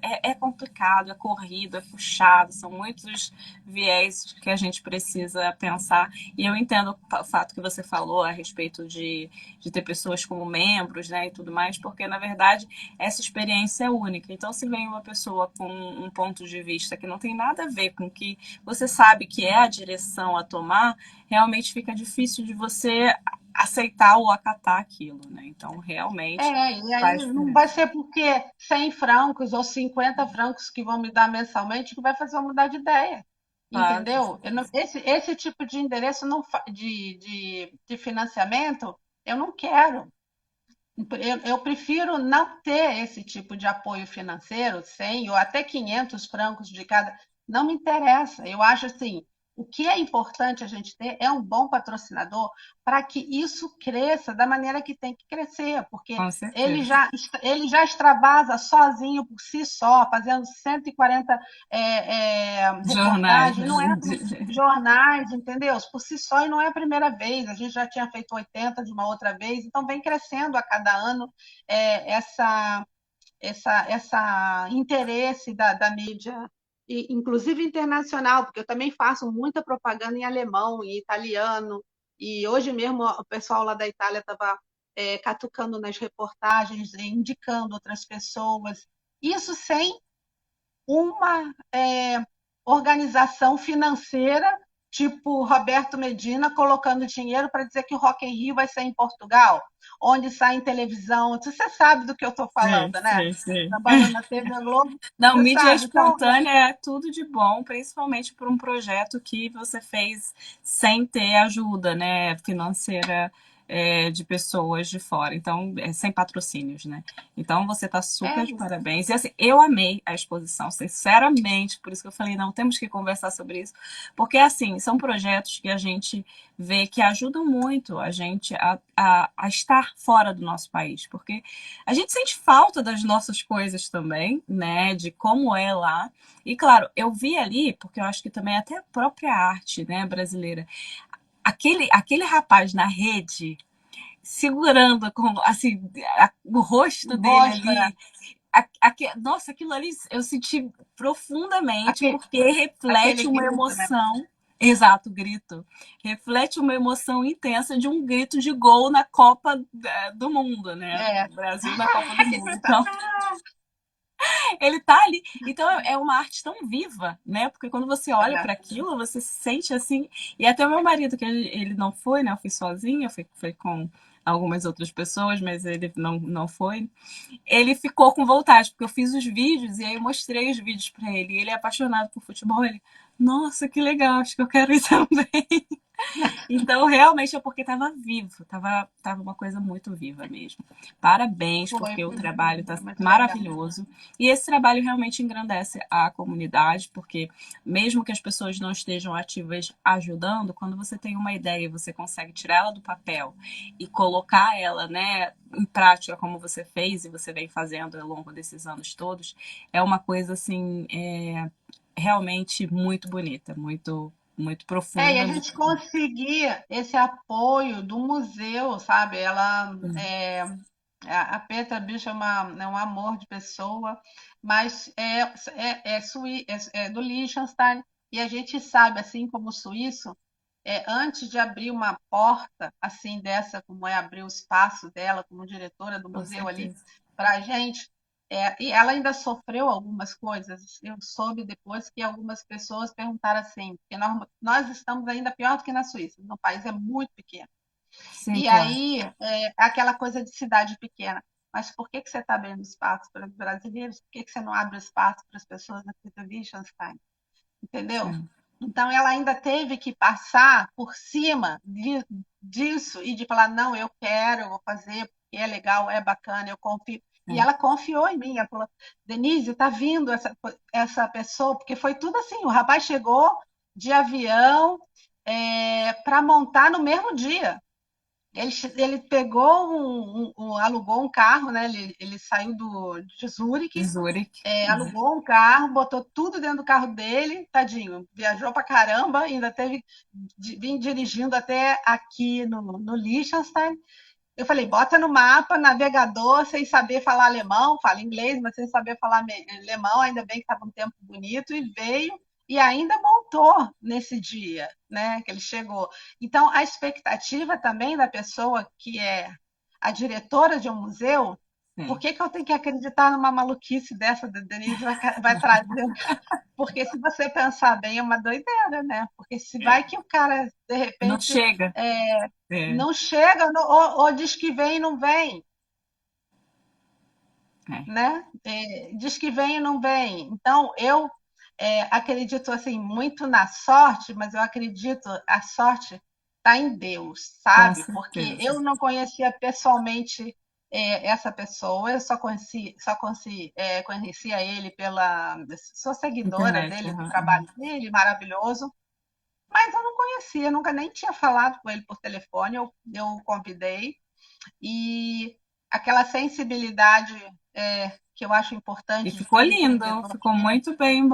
é complicado, é corrido, é puxado, são muitos viés que a gente precisa pensar. E eu entendo o fato que você falou a respeito de ter pessoas como membros, né, e tudo mais, porque na verdade essa experiência é única. Então, se vem uma pessoa com um ponto de vista que não tem nada a ver com o que você sabe que é a direção a tomar, realmente fica difícil de você aceitar ou acatar aquilo, né? Então, realmente E aí faz não vai diferença. ser porque 100 francos ou 50 francos que vão me dar mensalmente que vai fazer eu mudar de ideia, Claro, com entendeu? certeza. Esse tipo de endereço de financiamento eu não quero. Eu prefiro não ter esse tipo de apoio financeiro, 100 ou até 500 francos de cada, não me interessa. Eu acho assim, o que é importante a gente ter é um bom patrocinador para que isso cresça da maneira que tem que crescer, porque Com ele certeza. já, ele já extravasa sozinho por si só, fazendo 140 Jornais. reportagens, não é jornais, entendeu? Por si só, e não é a primeira vez, a gente já tinha feito 80 de uma outra vez, então vem crescendo a cada ano essa essa interesse da mídia, e, inclusive internacional, porque eu também faço muita propaganda em alemão e italiano, e hoje mesmo o pessoal lá da Itália estava catucando nas reportagens, indicando outras pessoas. Isso sem uma organização financeira, tipo Roberto Medina, colocando dinheiro para dizer que o Rock in Rio vai ser em Portugal, onde sai em televisão. Você sabe do que eu estou Sei, falando, né? sei, sei. Trabalhando na TV Globo, Não, você mídia sabe. Então, espontânea é tudo de bom, principalmente por um projeto que você fez sem ter ajuda, né, financeira, de pessoas de fora. Então, sem patrocínios, né? Então, você está super é, de parabéns. E assim, eu amei a exposição, sinceramente, por isso que eu falei, não, temos que conversar sobre isso, porque assim, são projetos que a gente vê que ajudam muito a gente a estar fora do nosso país, porque a gente sente falta das nossas coisas também, né? De como é lá. E claro, eu vi ali, porque eu acho que também até a própria arte, né, brasileira, aquele rapaz na rede segurando com assim o rosto o dele rosto, ali. Nossa, aquilo ali eu senti profundamente aquele, porque reflete aquele uma grito, né? emoção. Exato, grito. Reflete uma emoção intensa de um grito de gol na Copa do Mundo, né? É. Brasil na Copa do Mundo. Exato. Então, ele tá ali. Então é uma arte tão viva, né? Porque quando você olha É. para aquilo, você se sente assim. E até o meu marido, que ele não foi, né? Eu fui sozinha, foi com algumas outras pessoas, mas ele não foi. Ele ficou com vontade, porque eu fiz os vídeos e aí eu mostrei os vídeos para ele. E ele é apaixonado por futebol. Ele, nossa, que legal, acho que eu quero ir também. Então, realmente é porque estava vivo, tava uma coisa muito viva mesmo. Parabéns, Foi, porque o foi, trabalho está foi muito legal. maravilhoso. E esse trabalho realmente engrandece a comunidade, porque mesmo que as pessoas não estejam ativas ajudando, quando você tem uma ideia e você consegue tirá-la do papel e colocar ela, né, em prática, como você fez e você vem fazendo ao longo desses anos todos, é uma coisa assim, realmente muito bonita, muito E a profunda, muito. gente conseguir esse apoio do museu, sabe? A Petra Bicho é um amor de pessoa, mas é do Liechtenstein, e a gente sabe, assim como o suíço, antes de abrir uma porta assim dessa, como é abrir o espaço dela como diretora do Com museu ali certeza. para a gente, e ela ainda sofreu algumas coisas. Eu soube depois que algumas pessoas perguntaram assim, porque nós estamos ainda pior do que na Suíça, no país é muito pequeno. Sim, E claro. aí, aquela coisa de cidade pequena. Mas por que você está abrindo espaço para os brasileiros? Por que você não abre espaço para as pessoas aqui do Liechtenstein? Entendeu? Sim. Então, ela ainda teve que passar por cima disso e de falar: não, eu quero, eu vou fazer, porque é legal, é bacana, eu confio. E É. ela confiou em mim. Ela falou: Denise, está vindo essa pessoa, porque foi tudo assim: o rapaz chegou de avião para montar no mesmo dia. Ele pegou alugou um carro, né? Ele saiu de De Zurique, Zurich. alugou um carro, botou tudo dentro do carro dele, tadinho, viajou pra caramba, ainda teve vim dirigindo até aqui no Liechtenstein. Eu falei, bota no mapa, navegador, sem saber falar alemão, fala inglês, mas sem saber falar alemão, ainda bem que estava um tempo bonito, e veio e ainda montou nesse dia, né, que ele chegou. Então, a expectativa também da pessoa que é a diretora de um museu, por Sim. que, que eu tenho que acreditar numa maluquice dessa da Denise vai trazer? Porque se você pensar bem, é uma doideira, né? Porque se vai que o cara, de Não repente, chega. É, não chega, ou diz que vem e não vem, é. né? Diz que vem e não vem. Então, eu acredito assim muito na sorte, mas eu acredito a sorte está em Deus, Com sabe? Porque certeza. eu não conhecia pessoalmente essa pessoa, eu conhecia ele pela. Sou seguidora Internet. dele, do Uhum. trabalho dele, maravilhoso, mas eu não conhecia, nunca nem tinha falado com ele por telefone, eu o convidei. E aquela sensibilidade que eu acho E importante de ficou todo lindo, empreendedor, ficou que é muito bem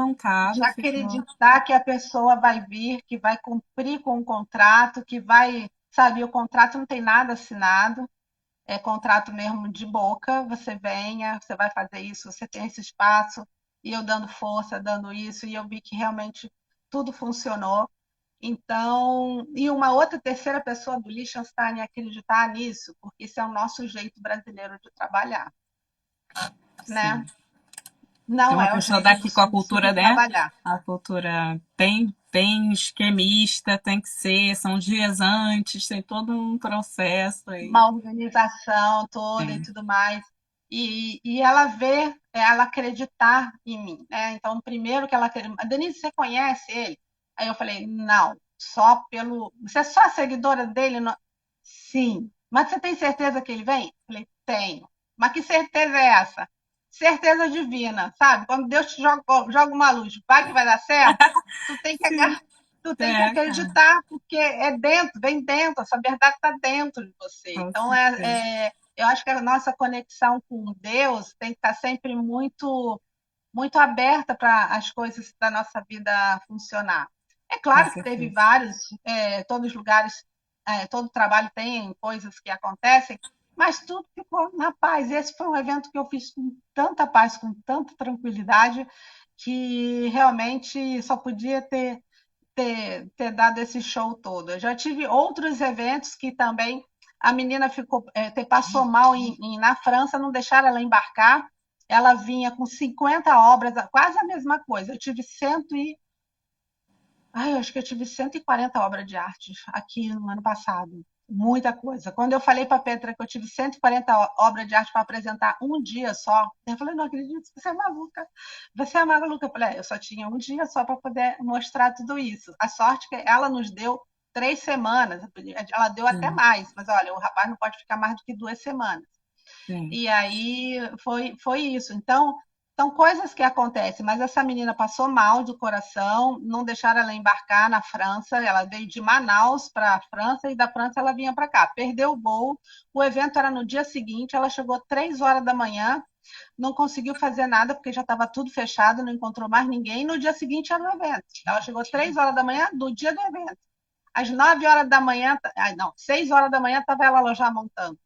de bancado, ficou. acreditar que a pessoa vai vir, que vai cumprir com o contrato, que vai, sabe, o contrato não tem nada assinado, é contrato mesmo de boca, você venha, você vai fazer isso, você tem esse espaço, e eu dando força, dando isso, e eu vi que realmente tudo funcionou. Então, e uma outra terceira pessoa do Liechtenstein acreditar nisso, porque isso é o nosso jeito brasileiro de trabalhar, né? Sim. Tem Não uma é o pessoa jeito do daqui com a sul de cultura, né? trabalhar. A cultura bem esquemista, tem que ser, são dias antes, tem todo um processo aí. Uma organização toda e Sim. tudo mais. E ela vê, ela acreditar em mim, né? Então, primeiro que ela acredita, Denise, você conhece ele? Aí eu falei, não, só pelo. Você é só seguidora dele? Sim. Mas você tem certeza que ele vem? Eu falei, tenho. Mas que certeza é essa? Certeza divina, sabe? Quando Deus te joga uma luz, vai que vai dar certo, tu tem que Sim. tu tem que É, cara, acreditar, porque é dentro, vem dentro, essa verdade está dentro de você. com Então, certeza. eu acho que a nossa conexão com Deus tem que estar sempre muito, muito aberta para as coisas da nossa vida funcionar. É Com claro que teve certeza. vários, todos os lugares, todo trabalho tem coisas que acontecem, mas tudo ficou na paz. Esse foi um evento que eu fiz com tanta paz, com tanta tranquilidade, que realmente só podia ter dado esse show todo. Eu já tive outros eventos que também a menina ficou, passou mal na França, não deixaram ela embarcar. Ela vinha com 50 obras, quase a mesma coisa. Eu tive eu acho que eu tive 140 obras de arte aqui no ano passado. Muita coisa. Quando eu falei para a Petra que eu tive 140 obras de arte para apresentar um dia só, eu falei, não acredito, você é maluca. Você é maluca. Eu falei, eu só tinha um dia só para poder mostrar tudo isso. A sorte que ela nos deu 3 semanas. Ela deu até Sim, mais, mas olha, o rapaz não pode ficar mais do que 2 semanas. sim. E aí foi isso. Então, são coisas que acontecem, mas essa menina passou mal do coração, não deixaram ela embarcar na França, ela veio de Manaus para a França e da França ela vinha para cá. Perdeu o voo, o evento era no dia seguinte, ela chegou 3 horas da manhã, não conseguiu fazer nada porque já estava tudo fechado, não encontrou mais ninguém. No dia seguinte era o evento. Ela chegou 3 horas da manhã do dia do evento. Às 9 horas da manhã, não, 6 horas da manhã estava ela já montando.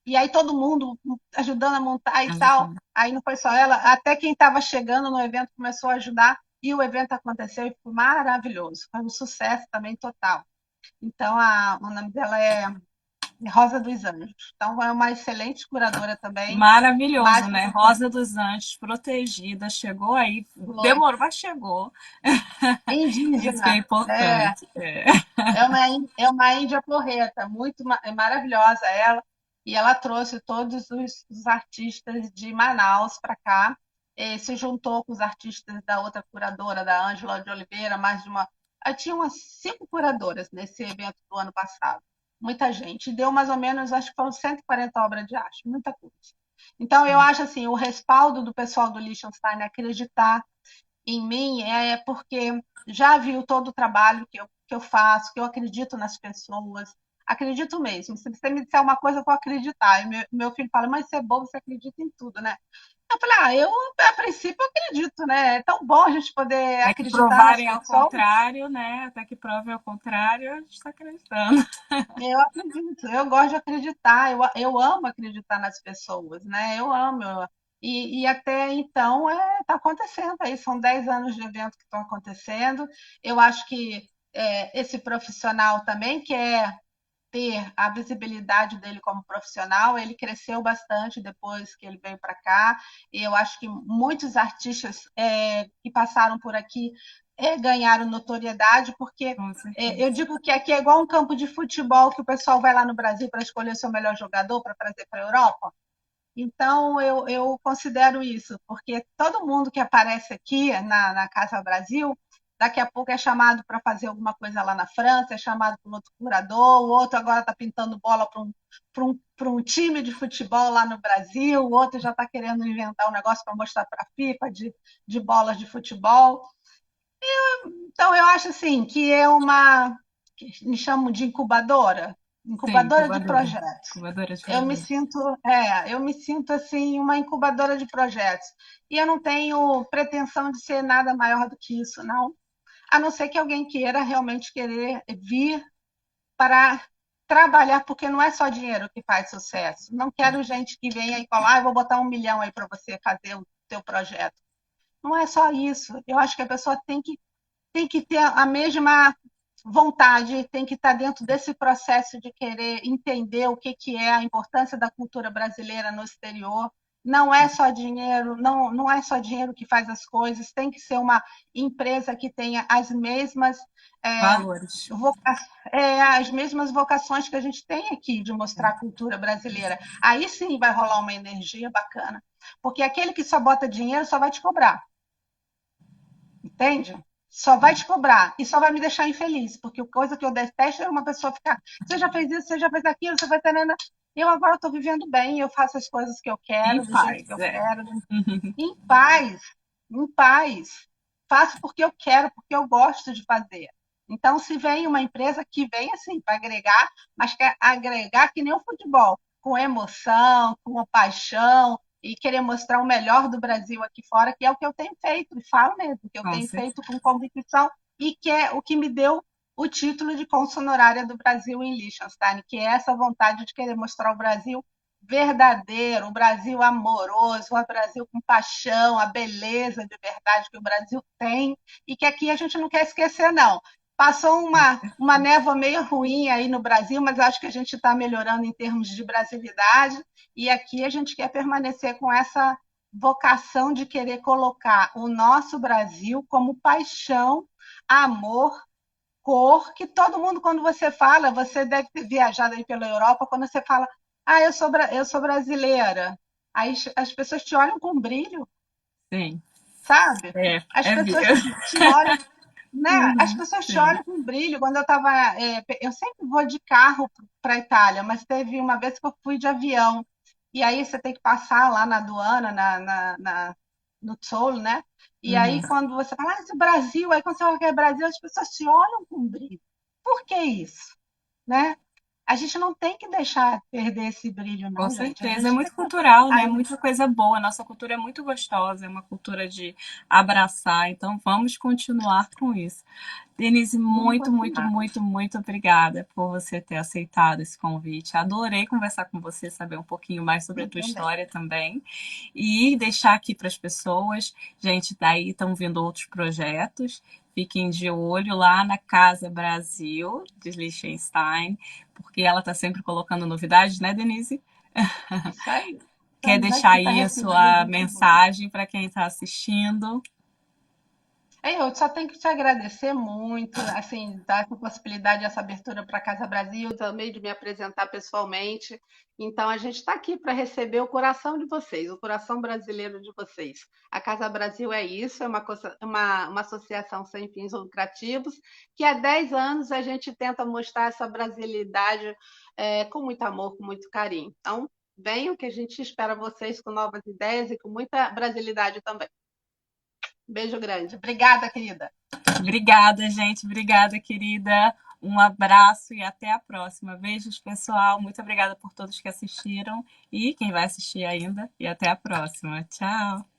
E aí todo mundo ajudando a montar e tal. Aí não foi só ela, até quem estava chegando no evento começou a ajudar e o evento aconteceu e foi maravilhoso. Foi um sucesso também total. Então, o nome dela é Rosa dos Anjos. Então, é uma excelente curadora também, Maravilhoso, mas né? Rosa dos Anjos, protegida, chegou aí, foi demorou, mas chegou. Isso que é indígena. importante. É. É uma índia porreta, muito maravilhosa ela, e ela trouxe todos os artistas de Manaus para cá, se juntou com os artistas da outra curadora, da Ângela de Oliveira, mais de uma. Tinha umas 5 curadoras nesse evento do ano passado, muita gente, deu mais ou menos, acho que foram 140 obras de arte, muita coisa. Então, eu acho assim, o respaldo do pessoal do Liechtenstein é acreditar em mim porque já viu todo o trabalho que eu faço, que eu acredito nas pessoas, acredito mesmo. Se você me disser uma coisa, eu vou acreditar. E meu filho fala, mas você é bom, você acredita em tudo, né? Eu falei, eu a princípio acredito, né? É tão bom a gente poder Até que acreditar nas provarem ao pessoas. contrário, né? Até que provem ao contrário, a gente está acreditando. Eu acredito, eu gosto de acreditar, eu amo acreditar nas pessoas, né? Eu amo. E até então está acontecendo aí, são 10 anos de evento que estão acontecendo. Eu acho que esse profissional também quer ter a visibilidade dele como profissional, ele cresceu bastante depois que ele veio para cá, e eu acho que muitos artistas que passaram por aqui ganharam notoriedade, porque Com eu certeza. digo que aqui é igual um campo de futebol que o pessoal vai lá no Brasil para escolher seu melhor jogador para trazer para a Europa. Então, eu considero isso, porque todo mundo que aparece aqui na Casa Brasil, daqui a pouco é chamado para fazer alguma coisa lá na França, é chamado para um outro curador, o outro agora está pintando bola para um time de futebol lá no Brasil, o outro já está querendo inventar um negócio para mostrar para a FIFA de bolas de futebol. Então, eu acho assim que que me chamam de Sim, incubadora de incubadora. projetos. Incubadora de Eu me projetos. sinto, eu me sinto assim uma incubadora de projetos. E eu não tenho pretensão de ser nada maior do que isso, não. A não ser que alguém queira realmente querer vir para trabalhar, porque não é só dinheiro que faz sucesso. Não quero gente que venha e fala, eu vou botar 1 milhão aí para você fazer o seu projeto. Não é só isso. Eu acho que a pessoa tem que ter a mesma vontade, tem que estar dentro desse processo de querer entender o que, que é a importância da cultura brasileira no exterior. Não é só dinheiro, não é só dinheiro que faz as coisas, tem que ser uma empresa que tenha as mesmas, é, Valores. as mesmas vocações que a gente tem aqui de mostrar a cultura brasileira. Aí sim vai rolar uma energia bacana. Porque aquele que só bota dinheiro só vai te cobrar. Entende? Só vai te cobrar e só vai me deixar infeliz, porque a coisa que eu detesto é uma pessoa ficar, você já fez isso, você já fez aquilo, você vai ter. Eu agora estou vivendo bem, eu faço as coisas que eu Em quero, do jeito que paz, eu é. quero, em paz, em paz. Faço porque eu quero, porque eu gosto de fazer. Então, se vem uma empresa que vem assim para agregar, mas quer agregar que nem o futebol, com emoção, com paixão e querer mostrar o melhor do Brasil aqui fora, que é o que eu tenho feito, e falo mesmo, que eu Com tenho certeza. feito com convicção e que é o que me deu o título de cônsul honorária do Brasil em Liechtenstein, que é essa vontade de querer mostrar o Brasil verdadeiro, o Brasil amoroso, o Brasil com paixão, a beleza de verdade que o Brasil tem e que aqui a gente não quer esquecer, não. Passou uma névoa meio ruim aí no Brasil, mas acho que a gente está melhorando em termos de brasilidade e aqui a gente quer permanecer com essa vocação de querer colocar o nosso Brasil como paixão, amor, cor, que todo mundo, quando você fala, você deve ter viajado aí pela Europa, quando você fala, eu sou brasileira, aí as pessoas te olham com brilho, Sim. sabe? É, As é pessoas mesmo. te olham, né? As pessoas te Sim. olham com brilho. Quando eu estava, eu sempre vou de carro para a Itália, mas teve uma vez que eu fui de avião. E aí você tem que passar lá na aduana, no toll, né? E Uhum. aí quando você fala, esse Brasil, aí quando você fala que é Brasil, as pessoas te olham com brilho. Por que isso? Né? A gente não tem que deixar perder esse brilho, Com não, gente. A certeza, é gente tem muito que. cultural, né? Ai, Muita coisa boa. Nossa cultura é muito gostosa, é uma cultura de abraçar, então vamos continuar com isso. Denise, vamos muito, muito, continuar. muito, muito obrigada por você ter aceitado esse convite. Adorei conversar com você, saber um pouquinho mais sobre a Eu tua também. história também. E deixar aqui para as pessoas, gente, daí estão vindo outros projetos. Fiquem de olho lá na Casa Brasil de Liechtenstein, porque ela está sempre colocando novidades, né, Denise? Isso aí. Quer Estamos deixar aqui para aí a receber sua gente boa. mensagem para quem está assistindo? Eu só tenho que te agradecer muito, assim, dar essa possibilidade, essa abertura para a Casa Brasil, também de me apresentar pessoalmente. Então, a gente está aqui para receber o coração de vocês, o coração brasileiro de vocês. A Casa Brasil é isso, é uma associação sem fins lucrativos, que há 10 anos a gente tenta mostrar essa brasilidade com muito amor, com muito carinho. Então, venham que a gente espera vocês com novas ideias e com muita brasilidade também. Beijo grande. Obrigada, querida. Obrigada, gente. Obrigada, querida. Um abraço e até a próxima. Beijos, pessoal. Muito obrigada por todos que assistiram e quem vai assistir ainda. E até a próxima. Tchau.